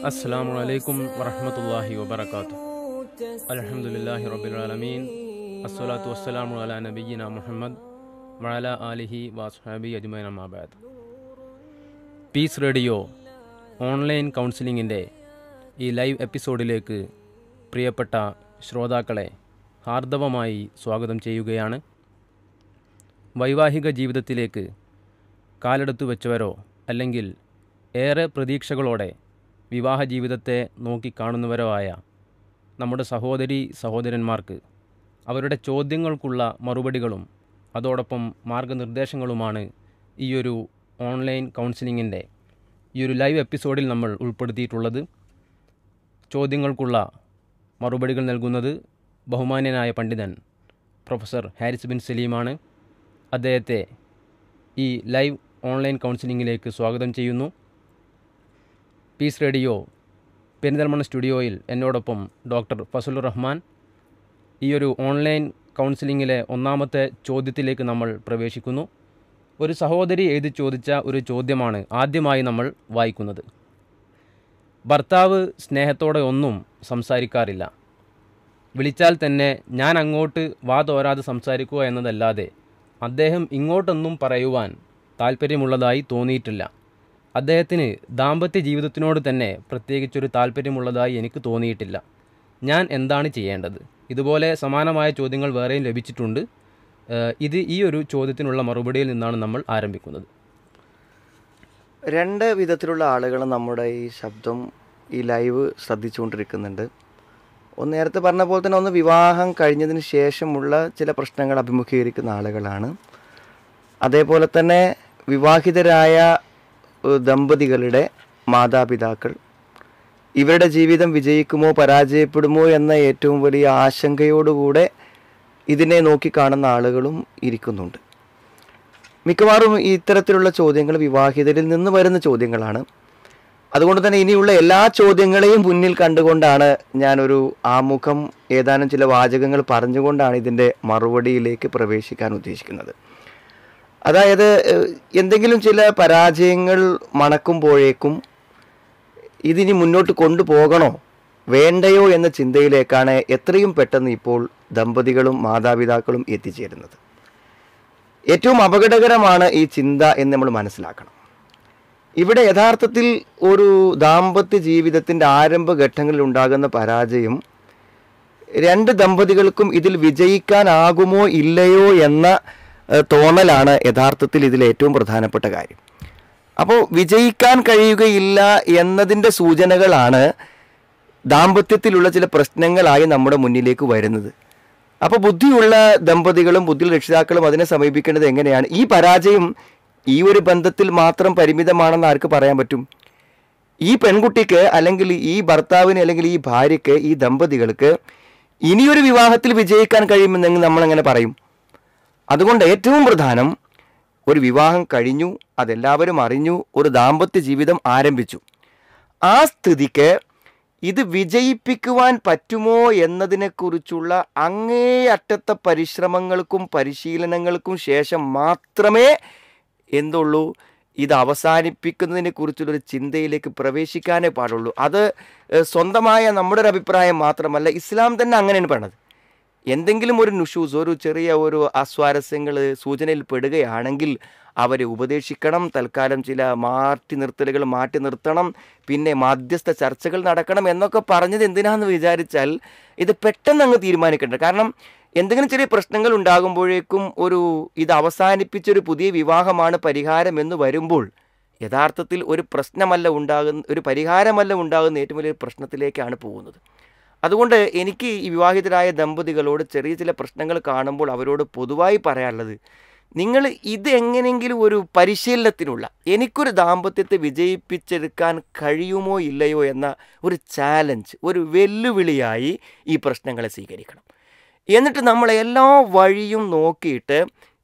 അസ്സലാമു അലൈക്കും വറഹ്മത്തുള്ളാഹി വബറകാതുഹു. അൽഹംദുലില്ലാഹി റബ്ബിൽ ആലമീൻ. അസ്സലാത്തു വസ്സലാമു അലാ നബിയ്യിനാ മുഹമ്മദ് വഅലാ ആലിഹി വഅസ്ഹാബിഹി അജ്മഈൻ അമ്മാ ബഅദ്. പീസ് റേഡിയോ ഓൺലൈൻ കൗൺസിലിങ്ങിൻ്റെ ഈ ലൈവ് എപ്പിസോഡിലേക്ക് പ്രിയപ്പെട്ട ശ്രോതാക്കളെ ഹാർദവമായി സ്വാഗതം ചെയ്യുകയാണ്. വൈവാഹിക ജീവിതത്തിലേക്ക് കാലെടുത്തു വെച്ചവരോ അല്ലെങ്കിൽ ഏറെ പ്രതീക്ഷകളോടെ വിവാഹ ജീവിതത്തെ നോക്കിക്കാണുന്നവരോ ആയ നമ്മുടെ സഹോദരന്മാർക്ക് അവരുടെ ചോദ്യങ്ങൾക്കുള്ള മറുപടികളും അതോടൊപ്പം മാർഗനിർദ്ദേശങ്ങളുമാണ് ഈയൊരു ഓൺലൈൻ കൗൺസിലിങ്ങിൻ്റെ ഈ ഒരു ലൈവ് എപ്പിസോഡിൽ നമ്മൾ ഉൾപ്പെടുത്തിയിട്ടുള്ളത്. ചോദ്യങ്ങൾക്കുള്ള മറുപടികൾ നൽകുന്നത് ബഹുമാന്യനായ പണ്ഡിതൻ പ്രൊഫസർ ഹാരിസ് ബിൻ സലീമാണ്. അദ്ദേഹത്തെ ഈ ലൈവ് ഓൺലൈൻ കൗൺസിലിങ്ങിലേക്ക് സ്വാഗതം ചെയ്യുന്നു. പീസ് റേഡിയോ പെരിന്തൽമണ്ണ സ്റ്റുഡിയോയിൽ എന്നോടൊപ്പം ഡോക്ടർ ഫസലുർ റഹ്മാൻ. ഈയൊരു ഓൺലൈൻ കൗൺസിലിങ്ങിലെ ഒന്നാമത്തെ ചോദ്യത്തിലേക്ക് നമ്മൾ പ്രവേശിക്കുന്നു. ഒരു സഹോദരി എഴുതി ചോദിച്ച ഒരു ചോദ്യമാണ് ആദ്യമായി നമ്മൾ വായിക്കുന്നത്. ഭർത്താവ് സ്നേഹത്തോടെ ഒന്നും സംസാരിക്കാറില്ല. വിളിച്ചാൽ തന്നെ ഞാൻ അങ്ങോട്ട് വാ തോരാതെ സംസാരിക്കുക എന്നതല്ലാതെ അദ്ദേഹം ഇങ്ങോട്ടൊന്നും പറയുവാൻ താല്പര്യമുള്ളതായി തോന്നിയിട്ടില്ല. അദ്ദേഹത്തിന് ദാമ്പത്യ ജീവിതത്തിനോട് തന്നെ പ്രത്യേകിച്ചൊരു താല്പര്യമുള്ളതായി എനിക്ക് തോന്നിയിട്ടില്ല. ഞാൻ എന്താണ് ചെയ്യേണ്ടത്? ഇതുപോലെ സമാനമായ ചോദ്യങ്ങൾ വേറെയും ലഭിച്ചിട്ടുണ്ട്. ഈ ഒരു ചോദ്യത്തിനുള്ള മറുപടിയിൽ നിന്നാണ് നമ്മൾ ആരംഭിക്കുന്നത്. രണ്ട് വിധത്തിലുള്ള ആളുകൾ നമ്മുടെ ഈ ശബ്ദം ഈ ലൈവ് ശ്രദ്ധിച്ചുകൊണ്ടിരിക്കുന്നുണ്ട്. ഒന്ന് നേരത്തെ പറഞ്ഞ പോലെ തന്നെ ഒന്ന് വിവാഹം കഴിഞ്ഞതിന് ശേഷമുള്ള ചില പ്രശ്നങ്ങൾ അഭിമുഖീകരിക്കുന്ന ആളുകളാണ്. അതേപോലെ തന്നെ വിവാഹിതരായ ദമ്പതികളുടെ മാതാപിതാക്കൾ ഇവരുടെ ജീവിതം വിജയിക്കുമോ പരാജയപ്പെടുമോ എന്ന ഏറ്റവും വലിയ ആശങ്കയോടുകൂടെ ഇതിനെ നോക്കിക്കാണുന്ന ആളുകളും ഇരിക്കുന്നുണ്ട്. മിക്കവാറും ഇത്തരത്തിലുള്ള ചോദ്യങ്ങൾ വിവാഹിതരിൽ നിന്ന് വരുന്ന ചോദ്യങ്ങളാണ്. അതുകൊണ്ട് തന്നെ ഇനിയുള്ള എല്ലാ ചോദ്യങ്ങളെയും മുന്നിൽ കണ്ടുകൊണ്ടാണ് ഞാനൊരു ആമുഖം ഏതാനും ചില വാചകങ്ങൾ പറഞ്ഞുകൊണ്ടാണ് ഇതിൻ്റെ മറുപടിയിലേക്ക് പ്രവേശിക്കാൻ ഉദ്ദേശിക്കുന്നത്. അതായത് എന്തെങ്കിലും ചില പരാജയങ്ങൾ മണക്കുമ്പോഴേക്കും ഇതിനി മുന്നോട്ട് കൊണ്ടുപോകണോ വേണ്ടയോ എന്ന ചിന്തയിലേക്കാണ് എത്രയും പെട്ടെന്ന് ഇപ്പോൾ ദമ്പതികളും മാതാപിതാക്കളും എത്തിച്ചേരുന്നത്. ഏറ്റവും അപകടകരമാണ് ഈ ചിന്ത എന്ന് നമ്മൾ മനസ്സിലാക്കണം. ഇവിടെ യഥാർത്ഥത്തിൽ ഒരു ദാമ്പത്യ ജീവിതത്തിൻ്റെ ആരംഭഘട്ടങ്ങളിൽ ഉണ്ടാകുന്ന പരാജയം രണ്ട് ദമ്പതികൾക്കും ഇതിൽ വിജയിക്കാനാകുമോ ഇല്ലയോ എന്ന തോന്നലാണ് യഥാർത്ഥത്തിൽ ഇതിൽ ഏറ്റവും പ്രധാനപ്പെട്ട കാര്യം. അപ്പോൾ വിജയിക്കാൻ കഴിയുകയില്ല എന്നതിൻ്റെ സൂചനകളാണ് ദാമ്പത്യത്തിലുള്ള ചില പ്രശ്നങ്ങളായി നമ്മുടെ മുന്നിലേക്ക് വരുന്നത്. അപ്പോൾ ബുദ്ധിയുള്ള ദമ്പതികളും ബുദ്ധിയുള്ള രക്ഷിതാക്കളും അതിനെ സമീപിക്കേണ്ടത് എങ്ങനെയാണ്? ഈ പരാജയം ഈ ഒരു ബന്ധത്തിൽ മാത്രം പരിമിതമാണെന്ന് ആർക്ക് പറയാൻ പറ്റും? ഈ പെൺകുട്ടിക്ക് അല്ലെങ്കിൽ ഈ ഭർത്താവിന് അല്ലെങ്കിൽ ഈ ഭാര്യയ്ക്ക് ഈ ദമ്പതികൾക്ക് ഇനിയൊരു വിവാഹത്തിൽ വിജയിക്കാൻ കഴിയുമെന്നെങ്കിൽ നമ്മളെങ്ങനെ പറയും? അതുകൊണ്ട് ഏറ്റവും പ്രധാനം, ഒരു വിവാഹം കഴിഞ്ഞു, അതെല്ലാവരും അറിഞ്ഞു, ഒരു ദാമ്പത്യ ജീവിതം ആരംഭിച്ചു. ആ സ്ഥിതിക്ക് ഇത് വിജയിപ്പിക്കുവാൻ പറ്റുമോ എന്നതിനെക്കുറിച്ചുള്ള അങ്ങേയറ്റത്തെ പരിശ്രമങ്ങൾക്കും പരിശീലനങ്ങൾക്കും ശേഷം മാത്രമേ എന്തുള്ളൂ ഇത് അവസാനിപ്പിക്കുന്നതിനെ കുറിച്ചുള്ളൊരു ചിന്തയിലേക്ക് പ്രവേശിക്കാനേ പാടുള്ളൂ. അത് സ്വന്തമായ നമ്മുടെ ഒരു അഭിപ്രായം മാത്രമല്ല, ഇസ്ലാം തന്നെ അങ്ങനെയാണ് പറയണത്. എന്തെങ്കിലും ഒരു നുഷൂസ്, ഒരു ചെറിയ ഒരു അസ്വാരസ്യങ്ങൾ സൂചനയിൽ പെടുകയാണെങ്കിൽ അവരെ ഉപദേശിക്കണം. തൽക്കാലം ചില മാറ്റി നിർത്തണം. പിന്നെ മധ്യസ്ഥ ചർച്ചകൾ നടക്കണം എന്നൊക്കെ പറഞ്ഞത് എന്തിനാന്ന് വിചാരിച്ചാൽ ഇത് പെട്ടെന്ന് അങ്ങ് തീരുമാനിക്കേണ്ട. കാരണം എന്തെങ്കിലും ചെറിയ പ്രശ്നങ്ങൾ ഉണ്ടാകുമ്പോഴേക്കും ഇത് അവസാനിപ്പിച്ചൊരു പുതിയ വിവാഹമാണ് പരിഹാരം എന്ന് വരുമ്പോൾ യഥാർത്ഥത്തിൽ ഒരു പരിഹാരമല്ല ഉണ്ടാകുന്ന ഏറ്റവും വലിയ പ്രശ്നത്തിലേക്കാണ് പോകുന്നത്. അതുകൊണ്ട് എനിക്ക് ഈ വിവാഹിതരായ ദമ്പതികളോട് ചെറിയ ചില പ്രശ്നങ്ങൾ കാണുമ്പോൾ അവരോട് പൊതുവായി പറയാനുള്ളത്, നിങ്ങൾ ഇത് എങ്ങനെയെങ്കിലും ഒരു പരിശീലനത്തിനുള്ള, എനിക്കൊരു ദാമ്പത്യത്തെ വിജയിപ്പിച്ചെടുക്കാൻ കഴിയുമോ ഇല്ലയോ എന്ന ഒരു ചാലഞ്ച്, ഒരു വെല്ലുവിളിയായി ഈ പ്രശ്നങ്ങളെ സ്വീകരിക്കണം. എന്നിട്ട് നമ്മൾ എല്ലാ വഴിയും നോക്കിയിട്ട്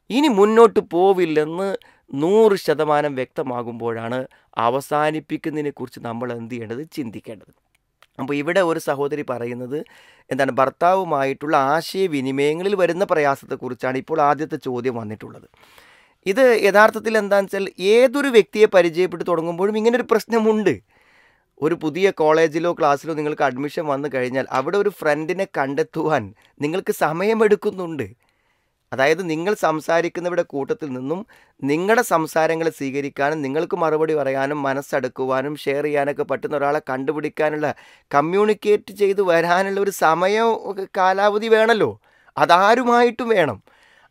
ഇനി മുന്നോട്ട് പോവില്ലെന്ന് 100% വ്യക്തമാകുമ്പോഴാണ് അവസാനിപ്പിക്കുന്നതിനെക്കുറിച്ച് നമ്മൾ എന്ത് ചെയ്യേണ്ടത്, ചിന്തിക്കേണ്ടത്. അപ്പോൾ ഇവിടെ ഒരു സഹോദരി പറയുന്നത് എന്താണ്, ഭർത്താവുമായിട്ടുള്ള ആശയവിനിമയങ്ങളിൽ വരുന്ന പ്രയാസത്തെക്കുറിച്ചാണ് ഇപ്പോൾ ആദ്യത്തെ ചോദ്യം വന്നിട്ടുള്ളത്. ഇത് യഥാർത്ഥത്തിൽ എന്താണെന്ന് വെച്ചാൽ ഏതൊരു വ്യക്തിയെ പരിചയപ്പെട്ട് തുടങ്ങുമ്പോഴും ഇങ്ങനൊരു പ്രശ്നമുണ്ട്. ഒരു പുതിയ കോളേജിലോ ക്ലാസ്സിലോ നിങ്ങൾക്ക് അഡ്മിഷൻ വന്നു കഴിഞ്ഞാൽ അവിടെ ഒരു ഫ്രണ്ടിനെ കണ്ടെത്തുവാൻ നിങ്ങൾക്ക് സമയമെടുക്കുന്നുണ്ട്. അതായത് നിങ്ങൾ സംസാരിക്കുന്നവരുടെ കൂട്ടത്തിൽ നിന്നും നിങ്ങളുടെ സംസാരങ്ങളെ സ്വീകരിക്കാനും നിങ്ങൾക്ക് മറുപടി പറയാനും മനസ്സടക്കുവാനും ഷെയർ ചെയ്യാനൊക്കെ പറ്റുന്ന ഒരാളെ കണ്ടുപിടിക്കാനുള്ള കമ്മ്യൂണിക്കേറ്റ് ചെയ്ത് വരാനുള്ള ഒരു സമയം കാലാവധി വേണമല്ലോ. അതാരുമായിട്ടും വേണം.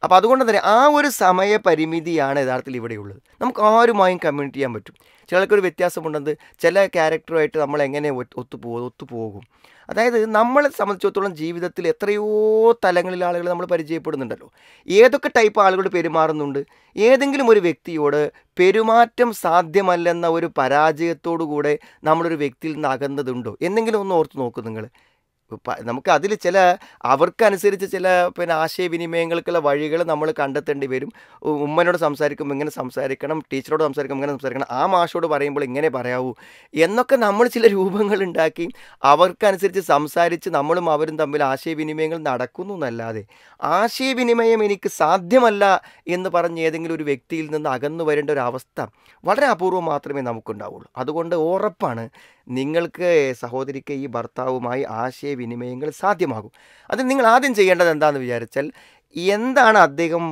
അപ്പോൾ അതുകൊണ്ട് തന്നെ ആ ഒരു സമയപരിമിതിയാണ് യഥാർത്ഥത്തിൽ ഇവിടെയുള്ളത്. നമുക്ക് ആരുമായും കമ്മ്യൂണിറ്റ് ചെയ്യാൻ പറ്റും. ചിലർക്കൊരു വ്യത്യാസമുണ്ടെന്ന് ചില ക്യാരക്ടറുമായിട്ട് നമ്മൾ എങ്ങനെ ഒത്തുപോകും. അതായത് നമ്മളെ സംബന്ധിച്ചിടത്തോളം ജീവിതത്തിൽ എത്രയോ തലങ്ങളിൽ ആളുകൾ നമ്മൾ പരിചയപ്പെടുന്നുണ്ടല്ലോ. ഏതൊക്കെ ടൈപ്പ് ആളുകൾ പെരുമാറുന്നുണ്ട്. ഏതെങ്കിലും ഒരു വ്യക്തിയോട് പെരുമാറ്റം സാധ്യമല്ലെന്ന ഒരു പരാജയത്തോടു കൂടെ നമ്മളൊരു വ്യക്തിയിൽ നിന്ന് അകന്നതുണ്ടോ എന്നെങ്കിലും ഒന്ന് ഓർത്ത് നോക്കൂ നിങ്ങൾ. നമുക്ക് അതിൽ ചില അവർക്കനുസരിച്ച് ചില ആശയവിനിമയങ്ങൾക്കുള്ള വഴികൾ നമ്മൾ കണ്ടെത്തേണ്ടി വരും. ഉമ്മനോട് സംസാരിക്കുമ്പോൾ ഇങ്ങനെ സംസാരിക്കണം, ടീച്ചറോട് സംസാരിക്കുമ്പോൾ ഇങ്ങനെ സംസാരിക്കണം, ആ മാഷോട് പറയുമ്പോൾ ഇങ്ങനെ പറയാവൂ എന്നൊക്കെ നമ്മൾ ചില രൂപങ്ങൾ ഉണ്ടാക്കി അവർക്കനുസരിച്ച് സംസാരിച്ച് നമ്മളും അവരും തമ്മിൽ ആശയവിനിമയങ്ങൾ നടക്കുന്നു എന്നല്ലാതെ ആശയവിനിമയം എനിക്ക് സാധ്യമല്ല എന്ന് പറഞ്ഞ് ഏതെങ്കിലും ഒരു വ്യക്തിയിൽ നിന്ന് അകന്നു വരേണ്ട ഒരു അവസ്ഥ വളരെ അപൂർവം മാത്രമേ നമുക്കുണ്ടാവുള്ളൂ. അതുകൊണ്ട് ഉറപ്പാണ് നിങ്ങൾക്ക് സഹോദരിക്ക് ഈ ഭർത്താവുമായി ആശയവിനിമയങ്ങൾ സാധ്യമാകും. അത് നിങ്ങൾ ആദ്യം ചെയ്യേണ്ടത് എന്താണെന്ന് വിചാരിച്ചാൽ എന്താണ് അദ്ദേഹം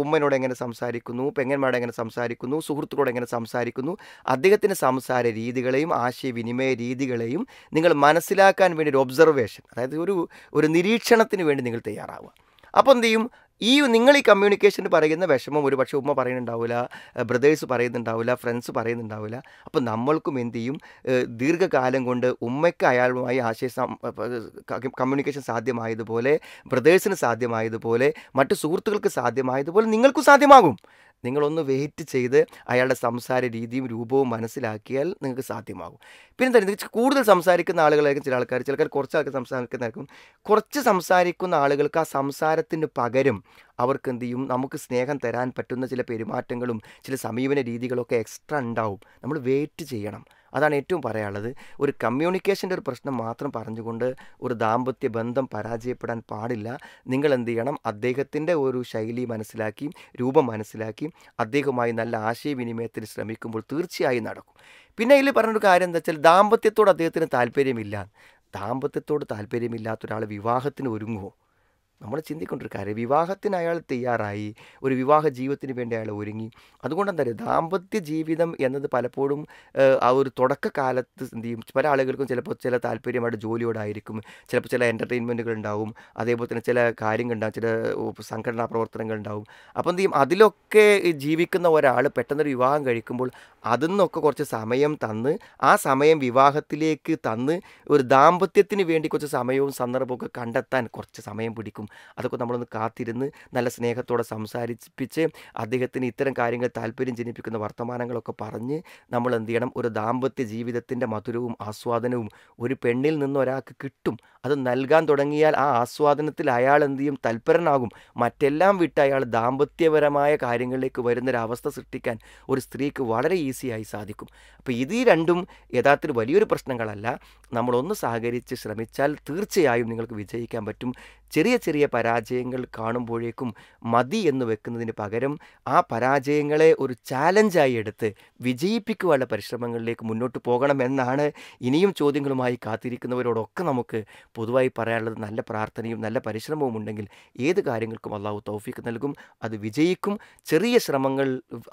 ഉമ്മനോട് എങ്ങനെ സംസാരിക്കുന്നു, പെങ്ങന്മാരോട് എങ്ങനെ സംസാരിക്കുന്നു, സുഹൃത്തുക്കളോട് എങ്ങനെ സംസാരിക്കുന്നു, അദ്ദേഹത്തിൻ്റെ സംസാര രീതികളെയും ആശയവിനിമയ രീതികളെയും നിങ്ങൾ മനസ്സിലാക്കാൻ വേണ്ടി ഒരു ഒബ്സർവേഷൻ, അതായത് ഒരു നിരീക്ഷണത്തിന് വേണ്ടി നിങ്ങൾ തയ്യാറാവുക. അപ്പോൾ എന്ത് ചെയ്യും, നിങ്ങൾ ഈ കമ്മ്യൂണിക്കേഷന് പറയുന്ന വിഷമം ഒരു പക്ഷേ ഉമ്മ പറയുന്നുണ്ടാവില്ല, ബ്രദേഴ്സ് പറയുന്നുണ്ടാവില്ല, ഫ്രണ്ട്സ് പറയുന്നുണ്ടാവില്ല. അപ്പോൾ നമ്മൾക്കും എന്ത് ചെയ്യും, ദീർഘകാലം കൊണ്ട് ഉമ്മയ്ക്ക് അയാളുമായി കമ്മ്യൂണിക്കേഷൻ സാധ്യമായതുപോലെ, ബ്രദേഴ്സിന് സാധ്യമായതുപോലെ, മറ്റു സുഹൃത്തുക്കൾക്ക് സാധ്യമായതുപോലെ നിങ്ങൾക്കും സാധ്യമാകും. നിങ്ങളൊന്ന് വെയിറ്റ് ചെയ്ത് അയാളുടെ സംസാര രീതിയും രൂപവും മനസ്സിലാക്കിയാൽ നിങ്ങൾക്ക് സാധ്യമാകും. പിന്നെ തന്നെ കൂടുതൽ സംസാരിക്കുന്ന ആളുകളായിരിക്കും ചില ആൾക്കാർ കുറച്ച് ആൾക്കാർ സംസാരിക്കുന്നതായിരിക്കും. കുറച്ച് സംസാരിക്കുന്ന ആളുകൾക്ക് ആ സംസാരത്തിന് പകരം അവർക്ക് എന്ത് ചെയ്യും, നമുക്ക് സ്നേഹം തരാൻ പറ്റുന്ന ചില പെരുമാറ്റങ്ങളും ചില സമീപന രീതികളൊക്കെ എക്സ്ട്രാ ഉണ്ടാവും. നമ്മൾ വെയിറ്റ് ചെയ്യണം. അതാണ് ഏറ്റവും പറയാനുള്ളത്. ഒരു കമ്മ്യൂണിക്കേഷൻ്റെ ഒരു പ്രശ്നം മാത്രം പറഞ്ഞുകൊണ്ട് ഒരു ദാമ്പത്യ ബന്ധം പരാജയപ്പെടാൻ പാടില്ല. നിങ്ങൾ എന്ത് ചെയ്യണം, അദ്ദേഹത്തിൻ്റെ ഒരു ശൈലി മനസ്സിലാക്കി, രൂപം മനസ്സിലാക്കി അദ്ദേഹവുമായി നല്ല ആശയവിനിമയത്തിന് ശ്രമിക്കുമ്പോൾ തീർച്ചയായും നടക്കും. പിന്നെ ഇതിൽ പറഞ്ഞൊരു കാര്യം എന്താ വെച്ചാൽ, ദാമ്പത്യത്തോട് അദ്ദേഹത്തിന് താല്പര്യമില്ല. ദാമ്പത്യത്തോട് താല്പര്യമില്ലാത്ത ഒരാൾ വിവാഹത്തിന് ഒരുങ്ങുമോ? നമ്മൾ ചിന്തിക്കൊണ്ടൊരു കാര്യം, വിവാഹത്തിന് അയാൾ തയ്യാറായി, ഒരു വിവാഹ ജീവിതത്തിന് വേണ്ടി അയാൾ ഒരുങ്ങി. അതുകൊണ്ടെന്താ പറയുക, ദാമ്പത്യ ജീവിതം എന്നത് പലപ്പോഴും ആ ഒരു തുടക്കകാലത്ത് എന്ത് ചെയ്യും, പല ആളുകൾക്കും ചിലപ്പോൾ ചില താല്പര്യമായിട്ട് ജോലിയോടായിരിക്കും, ചിലപ്പോൾ ചില എൻ്റർടൈൻമെൻറ്റുകൾ ഉണ്ടാവും, അതേപോലെ തന്നെ ചില കാര്യങ്ങളുണ്ടാവും, ചില സംഘടനാ പ്രവർത്തനങ്ങൾ ഉണ്ടാവും. അപ്പോൾ എന്ത് ചെയ്യും, അതിലൊക്കെ ജീവിക്കുന്ന ഒരാൾ പെട്ടെന്നൊരു വിവാഹം കഴിക്കുമ്പോൾ അതിൽ നിന്നൊക്കെ കുറച്ച് സമയം തന്ന്, ആ സമയം വിവാഹത്തിലേക്ക് തന്ന് ഒരു ദാമ്പത്യത്തിന് വേണ്ടി കുറച്ച് സമയവും സന്ദർഭമൊക്കെ കണ്ടെത്താൻ കുറച്ച് സമയം പിടിക്കും. അതൊക്കെ നമ്മളൊന്ന് കാത്തിരുന്ന് നല്ല സ്നേഹത്തോടെ സംസാരിപ്പിച്ച് അദ്ദേഹത്തിന് ഇത്തരം കാര്യങ്ങൾ താല്പര്യം ജനിപ്പിക്കുന്ന വർത്തമാനങ്ങളൊക്കെ പറഞ്ഞ് നമ്മൾ എന്ത് ചെയ്യണം, ഒരു ദാമ്പത്യ ജീവിതത്തിൻ്റെ മധുരവും ആസ്വാദനവും ഒരു പെണ്ണിൽ നിന്ന് ഒരാൾക്ക് കിട്ടും. അത് നൽകാൻ തുടങ്ങിയാൽ ആ ആസ്വാദനത്തിൽ അയാൾ എന്ത് ചെയ്യും, തൽപരനാകും. മറ്റെല്ലാം വിട്ട് അയാൾ ദാമ്പത്യപരമായ കാര്യങ്ങളിലേക്ക് വരുന്നൊരവസ്ഥ സൃഷ്ടിക്കാൻ ഒരു സ്ത്രീക്ക് വളരെ ഈസിയായി സാധിക്കും. അപ്പോൾ ഇത് രണ്ടും യഥാർത്ഥത്തിൽ വലിയൊരു പ്രശ്നങ്ങളല്ല. നമ്മളൊന്ന് സഹകരിച്ച് ശ്രമിച്ചാൽ തീർച്ചയായും നിങ്ങൾക്ക് വിജയിക്കാൻ പറ്റും. ചെറിയ ചെറിയ പരാജയങ്ങൾ കാണുമ്പോഴേക്കും മതി എന്ന് വെക്കുന്നതിന് പകരം ആ പരാജയങ്ങളെ ഒരു ചാലഞ്ചായി എടുത്ത് വിജയിപ്പിക്കുവാനുള്ള പരിശ്രമങ്ങളിലേക്ക് മുന്നോട്ട് പോകണമെന്നാണ് ഇനിയും ചോദ്യങ്ങളുമായി കാത്തിരിക്കുന്നവരോടൊക്കെ നമുക്ക് പൊതുവായി പറയാനുള്ളത്. നല്ല പ്രാർത്ഥനയും നല്ല പരിശ്രമവും ഉണ്ടെങ്കിൽ ഏത് കാര്യങ്ങൾക്കും അള്ളാഹു തൗഫീഖ് നൽകും, അത് വിജയിക്കും. ചെറിയ ശ്രമങ്ങൾ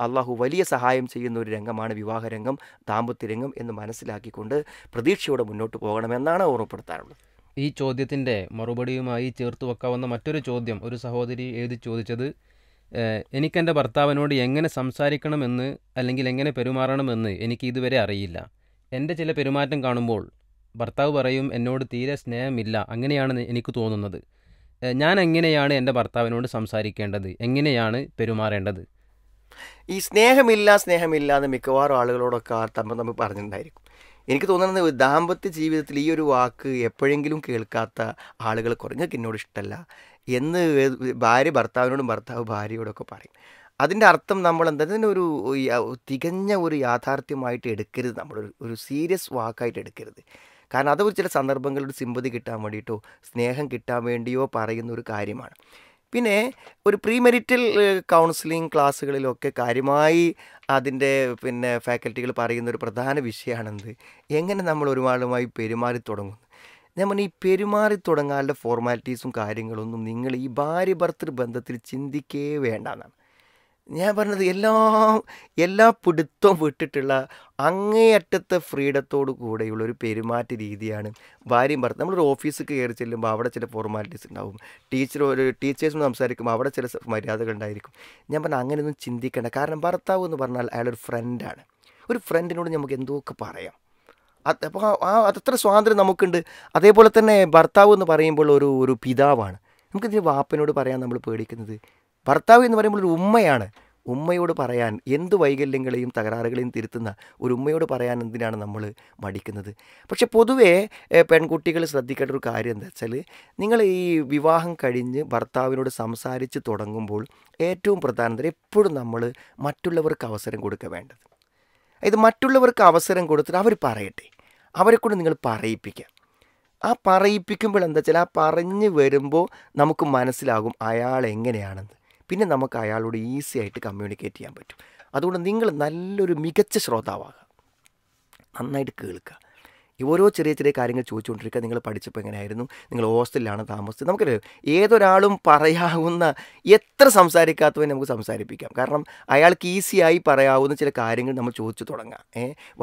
അള്ളാഹു വലിയ സഹായം ചെയ്യുന്ന ഒരു രംഗമാണ് വിവാഹരംഗം, ദാമ്പത്യരംഗം എന്ന് മനസ്സിലാക്കിക്കൊണ്ട് പ്രതീക്ഷയോടെ മുന്നോട്ട് പോകണമെന്നാണ് ഓർമ്മപ്പെടുത്താറുള്ളത്. ഈ ചോദ്യത്തിൻ്റെ മറുപടിയുമായി ചേർത്ത് വെക്കാവുന്ന മറ്റൊരു ചോദ്യം ഒരു സഹോദരി എഴുതി ചോദിച്ചത്, എനിക്കെൻ്റെ ഭർത്താവിനോട് എങ്ങനെ സംസാരിക്കണമെന്ന് അല്ലെങ്കിൽ എങ്ങനെ പെരുമാറണമെന്ന് എനിക്ക് ഇതുവരെ അറിയില്ല. എൻ്റെ ചില പെരുമാറ്റം കാണുമ്പോൾ ഭർത്താവ് പറയും എന്നോട് തീരെ സ്നേഹമില്ല, അങ്ങനെയാണ് എനിക്ക് തോന്നുന്നത്. ഞാൻ എങ്ങനെയാണ് എൻ്റെ ഭർത്താവിനോട് സംസാരിക്കേണ്ടത്, എങ്ങനെയാണ് പെരുമാറേണ്ടത്? ഈ സ്നേഹമില്ല എന്ന് മിക്കവാറും ആളുകളോടൊക്കെ തമ്മിൽ പറഞ്ഞിട്ടുണ്ടായിരിക്കും. എനിക്ക് തോന്നുന്നത് ദാമ്പത്യ ജീവിതത്തിൽ ഈ ഒരു വാക്ക് എപ്പോഴെങ്കിലും കേൾക്കാത്ത ആളുകൾ കുറഞ്ഞൊക്കെ എന്നോട് ഇഷ്ടമല്ല എന്ന് ഭാര്യ ഭർത്താവിനോടും ഭർത്താവ് ഭാര്യയോടൊക്കെ പറയും. അതിൻ്റെ അർത്ഥം നമ്മൾ ഇതിനൊരു തികഞ്ഞ ഒരു യാഥാർത്ഥ്യമായിട്ട് എടുക്കരുത്, നമ്മളൊരു സീരിയസ് വാക്കായിട്ട് എടുക്കരുത്. കാരണം അത് ചില സന്ദർഭങ്ങളിൽ സിമ്പതി കിട്ടാൻ വേണ്ടിയിട്ടോ സ്നേഹം കിട്ടാൻ വേണ്ടിയോ പറയുന്ന ഒരു കാര്യമാണ്. പിന്നെ ഒരു പ്രീ മെരിറ്റൽ കൗൺസിലിംഗ് ക്ലാസ്സുകളിലൊക്കെ കാര്യമായി അതിൻ്റെ ഫാക്കൽറ്റികൾ പറയുന്ന ഒരു പ്രധാന വിഷയമാണെന്ത്, എങ്ങനെ നമ്മൾ ഒരാളുമായി പെരുമാറി തുടങ്ങുന്നു. ഞാൻ പറഞ്ഞു, ഈ പെരുമാറി തുടങ്ങാനുള്ള ഫോർമാലിറ്റീസും കാര്യങ്ങളൊന്നും നിങ്ങൾ ഈ ഭാര്യ ഭർത്തൃ ബന്ധത്തിൽ ചിന്തിക്കേ വേണ്ടെന്നാണ് ഞാൻ പറഞ്ഞത്. എല്ലാ പിടുത്തവും വിട്ടിട്ടുള്ള അങ്ങേയറ്റത്തെ ഫ്രീഡത്തോടു കൂടെയുള്ള ഒരു പെരുമാറ്റ രീതിയാണ് ഭാര്യയും ഭർത്താവ്. നമ്മളൊരു ഓഫീസിൽ കയറി ചെല്ലുമ്പോൾ അവിടെ ചില ഫോർമാലിറ്റീസ് ഉണ്ടാവും, ടീച്ചേഴ്സിന് സംസാരിക്കുമ്പോൾ അവിടെ ചില മര്യാദകൾ ഉണ്ടായിരിക്കും. ഞാൻ പറഞ്ഞാൽ അങ്ങനെയൊന്നും ചിന്തിക്കേണ്ട. കാരണം ഭർത്താവ് എന്ന് പറഞ്ഞാൽ അയാളൊരു ഫ്രണ്ടാണ്. ഒരു ഫ്രണ്ടിനോട് നമുക്ക് എന്തൊക്കെ പറയാം. അപ്പോൾ അതത്ര സ്വാതന്ത്ര്യം നമുക്കുണ്ട്. അതേപോലെ തന്നെ ഭർത്താവ് എന്ന് പറയുമ്പോൾ ഒരു പിതാവാണ്. നമുക്കിതിന് വാപ്പനോട് പറയാൻ നമ്മൾ പേടിക്കുന്നത്. ഭർത്താവ് എന്ന് പറയുമ്പോൾ ഒരു ഉമ്മയാണ്. ഉമ്മയോട് പറയാൻ എന്ത് വൈകല്യങ്ങളെയും തകരാറുകളെയും തിരുത്തുന്ന ഒരു ഉമ്മയോട് പറയാൻ എന്തിനാണ് നമ്മൾ മടിക്കുന്നത്? പക്ഷെ പൊതുവേ പെൺകുട്ടികൾ ശ്രദ്ധിക്കേണ്ട ഒരു കാര്യം എന്താ വെച്ചാൽ, നിങ്ങൾ ഈ വിവാഹം കഴിഞ്ഞ് ഭർത്താവിനോട് സംസാരിച്ച് തുടങ്ങുമ്പോൾ ഏറ്റവും പ്രധാനപ്പെട്ട എപ്പോഴും നമ്മൾ മറ്റുള്ളവർക്ക് അവസരം കൊടുക്കുക വേണ്ടത്. ഇത് മറ്റുള്ളവർക്ക് അവസരം കൊടുത്തിട്ട് അവർ പറയട്ടെ, അവരെക്കൊണ്ട് നിങ്ങൾ പറയിപ്പിക്കുക. ആ പറയിപ്പിക്കുമ്പോൾ എന്താ വെച്ചാൽ, ആ പറഞ്ഞ് വരുമ്പോൾ നമുക്ക് മനസ്സിലാകും അയാൾ എങ്ങനെയാണെന്ന്. പിന്നെ നമുക്ക് അയാളോട് ഈസി ആയിട്ട് കമ്മ്യൂണിക്കേറ്റ് ചെയ്യാൻ പറ്റും. അതുകൊണ്ട് നിങ്ങൾ നല്ലൊരു മികച്ച ശ്രോതാവാകുക, നന്നായിട്ട് കേൾക്കുക. ഈ ഓരോ ചെറിയ ചെറിയ കാര്യങ്ങൾ ചോദിച്ചുകൊണ്ടിരിക്കുക. നിങ്ങൾ പഠിച്ചപ്പോൾ എങ്ങനെയായിരുന്നു, നിങ്ങൾ ഹോസ്റ്റലിലാണ് താമസിച്ചത്, നമുക്കറിയാം ഏതൊരാളും പറയാവുന്ന എത്ര സംസാരിക്കാത്തവനെ നമുക്ക് സംസാരിപ്പിക്കാം. കാരണം അയാൾക്ക് ഈസിയായി പറയാവുന്ന ചില കാര്യങ്ങൾ നമ്മൾ ചോദിച്ചു തുടങ്ങാം.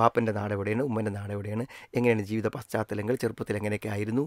വാപ്പൻ്റെ നാട് എവിടെയാണ്, ഉമ്മൻ്റെ നാട് എവിടെയാണ്, എങ്ങനെയാണ് ജീവിത പശ്ചാത്തലങ്ങൾ, ചെറുപ്പത്തിൽ എങ്ങനെയൊക്കെ ആയിരുന്നു,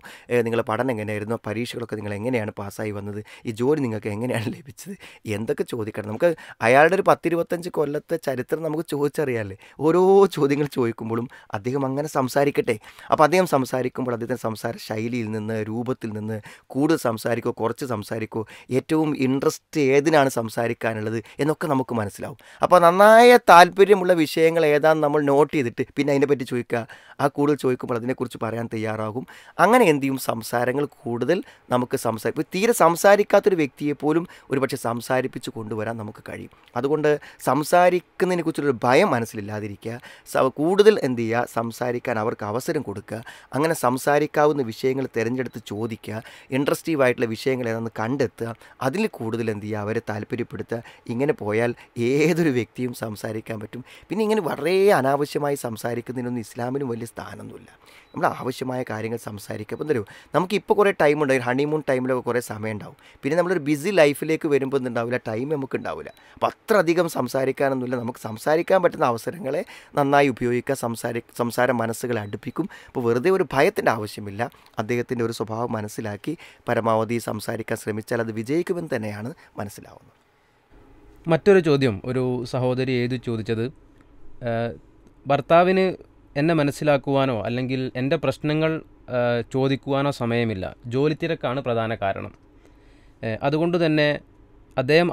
നിങ്ങളെ പഠനം എങ്ങനെയായിരുന്നു, പരീക്ഷകളൊക്കെ നിങ്ങൾ എങ്ങനെയാണ് പാസ്സായി വന്നത്, ഈ ജോലി നിങ്ങൾക്ക് എങ്ങനെയാണ് ലഭിച്ചത്, എന്തൊക്കെ ചോദിക്കണം. നമുക്ക് അയാളുടെ ഒരു 10-25 കൊല്ലത്തെ ചരിത്രം നമുക്ക് ചോദിച്ചറിയാമല്ലേ. ഓരോ ചോദ്യങ്ങൾ ചോദിക്കുമ്പോഴും അദ്ദേഹം അങ്ങനെ സംസാരിക്കട്ടെ. അപ്പോൾ അദ്ദേഹം സംസാരിക്കുമ്പോൾ അദ്ദേഹത്തിൻ്റെ സംസാര ശൈലിയിൽ നിന്ന്, രൂപത്തിൽ നിന്ന് കൂടുതൽ സംസാരിക്കോ കുറച്ച് സംസാരിക്കോ, ഏറ്റവും ഇൻട്രസ്റ്റ് ഏതിനാണ് സംസാരിക്കാനുള്ളത് എന്നൊക്കെ നമുക്ക് മനസ്സിലാവും. അപ്പോൾ നന്നായ താല്പര്യമുള്ള വിഷയങ്ങൾ ഏതാണെന്ന് നമ്മൾ നോട്ട് ചെയ്തിട്ട് പിന്നെ അതിനെപ്പറ്റി ചോദിക്കുക. ആ കൂടുതൽ ചോദിക്കുമ്പോൾ അതിനെക്കുറിച്ച് പറയാൻ തയ്യാറാകും. അങ്ങനെ എന്ത് ചെയ്യും, സംസാരങ്ങൾ കൂടുതൽ നമുക്ക് ഇപ്പോൾ തീരെ സംസാരിക്കാത്തൊരു വ്യക്തിയെപ്പോലും ഒരുപക്ഷെ സംസാരിപ്പിച്ച് കൊണ്ടുവരാൻ നമുക്ക് കഴിയും. അതുകൊണ്ട് സംസാരിക്കുന്നതിനെ കുറിച്ചൊരു ഭയം മനസ്സിലില്ലാതിരിക്കുക. കൂടുതൽ എന്ത് ചെയ്യുക, സംസാരിക്കാൻ അവർക്ക് അവസരം കൊടുക്കുക. അങ്ങനെ സംസാരിക്കാവുന്ന വിഷയങ്ങൾ തിരഞ്ഞെടുത്ത് ചോദിക്കുക. ഇൻട്രസ്റ്റീവ് ആയിട്ടുള്ള വിഷയങ്ങൾ ഏതാണെന്ന് കണ്ടെത്തുക. അതിൽ കൂടുതൽ എന്ത് ചെയ്യുക, അവരെ താല്പര്യപ്പെടുത്തുക. ഇങ്ങനെ പോയാൽ ഏതൊരു വ്യക്തിയും സംസാരിക്കാൻ പറ്റും. പിന്നെ ഇങ്ങനെ വളരെ അനാവശ്യമായി സംസാരിക്കുന്നതിനൊന്നും ഇസ്ലാമിനും വലിയ സ്ഥാനമൊന്നുമില്ല. നമ്മൾ ആവശ്യമായ കാര്യങ്ങൾ സംസാരിക്കുക. അപ്പം തരൂ, നമുക്കിപ്പോൾ കുറേ ടൈം ഉണ്ടാവും, ഹണിമൂൺ ടൈമിലൊക്കെ കുറേ സമയം ഉണ്ടാവും. പിന്നെ നമ്മളൊരു ബിസി ലൈഫിലേക്ക് വരുമ്പോൾ ഒന്നുണ്ടാവില്ല, ടൈം നമുക്ക് ഉണ്ടാവില്ല. അപ്പോൾ അത്ര അധികം സംസാരിക്കാനൊന്നുമില്ല. നമുക്ക് സംസാരിക്കാൻ പറ്റുന്ന അവസരങ്ങളെ നന്നായി ഉപയോഗിക്കുക. സംസാരം മനസ്സുകളെ അടുപ്പിക്കും. അപ്പോൾ വെറുതെ ഒരു ഭയത്തിൻ്റെ ആവശ്യമില്ല. അദ്ദേഹത്തിൻ്റെ ഒരു സ്വഭാവം മനസ്സിലാക്കി പരമാവധി സംസാരിക്കാൻ ശ്രമിച്ചാൽ അത് വിജയിക്കുമെന്ന് തന്നെയാണ് മനസ്സിലാവുന്നത്. മറ്റൊരു ചോദ്യം ഒരു സഹോദരി ചോദിച്ചത്, ഭർത്താവിന് എന്നെ മനസ്സിലാക്കുവാനോ അല്ലെങ്കിൽ എൻ്റെ പ്രശ്നങ്ങൾ ചോദിക്കുവാനോ സമയമില്ല, ജോലി തിരക്കാണ് പ്രധാന കാരണം. അതുകൊണ്ട് തന്നെ അദ്ദേഹം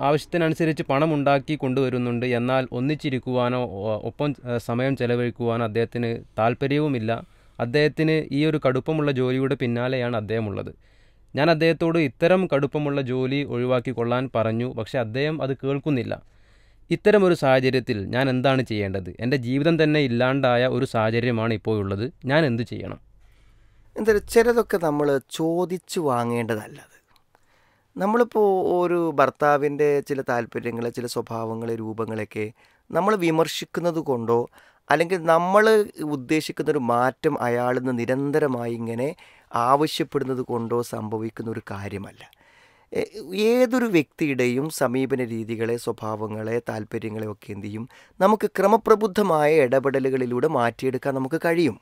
ആവശ്യത്തിനനുസരിച്ച് പണമുണ്ടാക്കി കൊണ്ടുവരുന്നുണ്ട്, എന്നാൽ ഒന്നിച്ചിരിക്കുവാനോ ഒപ്പം സമയം ചെലവഴിക്കുവാനോ അദ്ദേഹത്തിന് താല്പര്യവുമില്ല. അദ്ദേഹത്തിന് ഈ ഒരു കടുപ്പമുള്ള ജോലിയുടെ പിന്നാലെയാണ് അദ്ദേഹമുള്ളത്. ഞാൻ അദ്ദേഹത്തോട് ഇത്തരം കടുപ്പമുള്ള ജോലി ഒഴിവാക്കി കൊള്ളാൻ പറഞ്ഞു, പക്ഷേ അദ്ദേഹം അത് കേൾക്കുന്നില്ല. ഇത്തരമൊരു സാഹചര്യത്തിൽ ഞാൻ എന്താണ് ചെയ്യേണ്ടത്? എൻ്റെ ജീവിതം തന്നെ ഇല്ലാണ്ടായ ഒരു സാഹചര്യമാണ് ഇപ്പോഴുള്ളത്. ഞാൻ എന്ത് ചെയ്യണം? എന്തായാലും ചിലതൊക്കെ നമ്മൾ ചോദിച്ചു വാങ്ങേണ്ടതല്ലത്. നമ്മളിപ്പോൾ ഒരു ഭർത്താവിൻ്റെ ചില താല്പര്യങ്ങൾ, ചില സ്വഭാവങ്ങൾ, രൂപങ്ങളൊക്കെ നമ്മൾ വിമർശിക്കുന്നത് കൊണ്ടോ അല്ലെങ്കിൽ നമ്മൾ ഉദ്ദേശിക്കുന്നൊരു മാറ്റം അയാളിൽ നിന്ന് നിരന്തരമായി ഇങ്ങനെ ആവശ്യപ്പെടുന്നത് കൊണ്ടോ സംഭവിക്കുന്ന ഒരു കാര്യമല്ല. ഏതൊരു വ്യക്തിയുടെയും സമീപന രീതികളെ, സ്വഭാവങ്ങളെ, താല്പര്യങ്ങളെ ഒക്കെ എന്ത് ചെയ്യും, നമുക്ക് ക്രമപ്രബുദ്ധമായ ഇടപെടലുകളിലൂടെ മാറ്റിയെടുക്കാൻ നമുക്ക് കഴിയും.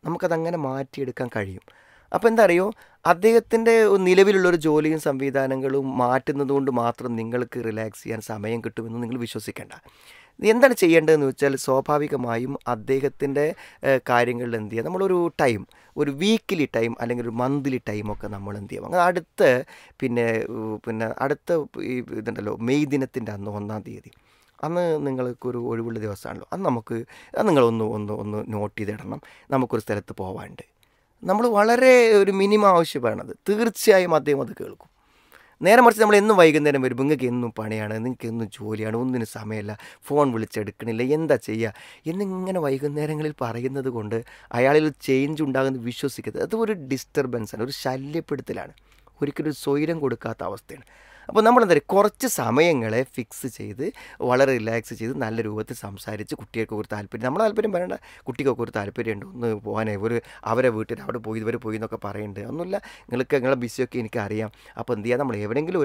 നമുക്കതങ്ങനെ മാറ്റിയെടുക്കാൻ കഴിയും. അപ്പോൾ എന്താ അറിയോ, അദ്ദേഹത്തിൻ്റെ നിലവിലുള്ളൊരു ജോലിയും സംവിധാനങ്ങളും മാറ്റുന്നത് കൊണ്ട് മാത്രം നിങ്ങൾക്ക് റിലാക്സ് ചെയ്യാൻ സമയം കിട്ടുമെന്ന് നിങ്ങൾ വിശ്വസിക്കേണ്ട. എന്താണ് ചെയ്യേണ്ടതെന്ന് വെച്ചാൽ, സ്വാഭാവികമായും അദ്ദേഹത്തിൻ്റെ കാര്യങ്ങളിൽ എന്ത് ചെയ്യുക, നമ്മളൊരു ടൈം, ഒരു വീക്കിലി ടൈം അല്ലെങ്കിൽ ഒരു മന്ത്ലി ടൈമൊക്കെ നമ്മൾ എന്ത് ചെയ്യും, അങ്ങനെ അടുത്ത ഈ ഇതുണ്ടല്ലോ, മെയ് ദിനത്തിൻ്റെ അന്ന് 1-ാം തീയതി, അന്ന് നിങ്ങൾക്കൊരു ഒഴിവുള്ള ദിവസമാണല്ലോ, അത് നിങ്ങളൊന്ന് നോട്ട് ചെയ്തിടണം. നമുക്കൊരു സ്ഥലത്ത് പോകാനുണ്ട്. നമ്മൾ വളരെ ഒരു മിനിമം ആവശ്യമാണത്. തീർച്ചയായും അദ്ദേഹം അത് കേൾക്കും. നേരെ മറിച്ച് നമ്മൾ എന്നും വൈകുന്നേരം വരുമ്പോൾ നിങ്ങൾക്ക് എന്നും പണിയാണ്, നിങ്ങൾക്ക് എന്നും ജോലിയാണ്, ഒന്നിനും സമയമില്ല, ഫോൺ വിളിച്ചെടുക്കണില്ല, എന്താ ചെയ്യുക എന്നിങ്ങനെ വൈകുന്നേരങ്ങളിൽ പറയുന്നത് കൊണ്ട് അയാളിൽ ചേഞ്ച് ഉണ്ടാകുന്നത് വിശ്വസിക്കരുത്. അത് ഒരു ഡിസ്റ്റർബൻസാണ്, ഒരു ശല്യപ്പെടുത്തലാണ്. ഒരിക്കലും ഒരു സ്വൈരം കൊടുക്കാത്ത അവസ്ഥയാണ്. അപ്പോൾ നമ്മളെന്താ പറയുക, കുറച്ച് സമയങ്ങളെ ഫിക്സ് ചെയ്ത് വളരെ റിലാക്സ് ചെയ്ത് നല്ല രൂപത്തിൽ സംസാരിച്ച് കുട്ടികൾക്ക് ഒരു താല്പര്യം, നമ്മുടെ താല്പര്യം പറയേണ്ട, കുട്ടികൾക്ക് ഒരു താല്പര്യമുണ്ട് ഒന്ന് പോകാനേ, അവരെ വീട്ടിൽ അവിടെ പോയി ഇവർ പോയി എന്നൊക്കെ പറയുന്നുണ്ട്, ഒന്നുമില്ല, നിങ്ങളെ ബിസിയൊക്കെ എനിക്കറിയാം. അപ്പോൾ എന്ത് ചെയ്യുക, നമ്മൾ എവിടെയെങ്കിലും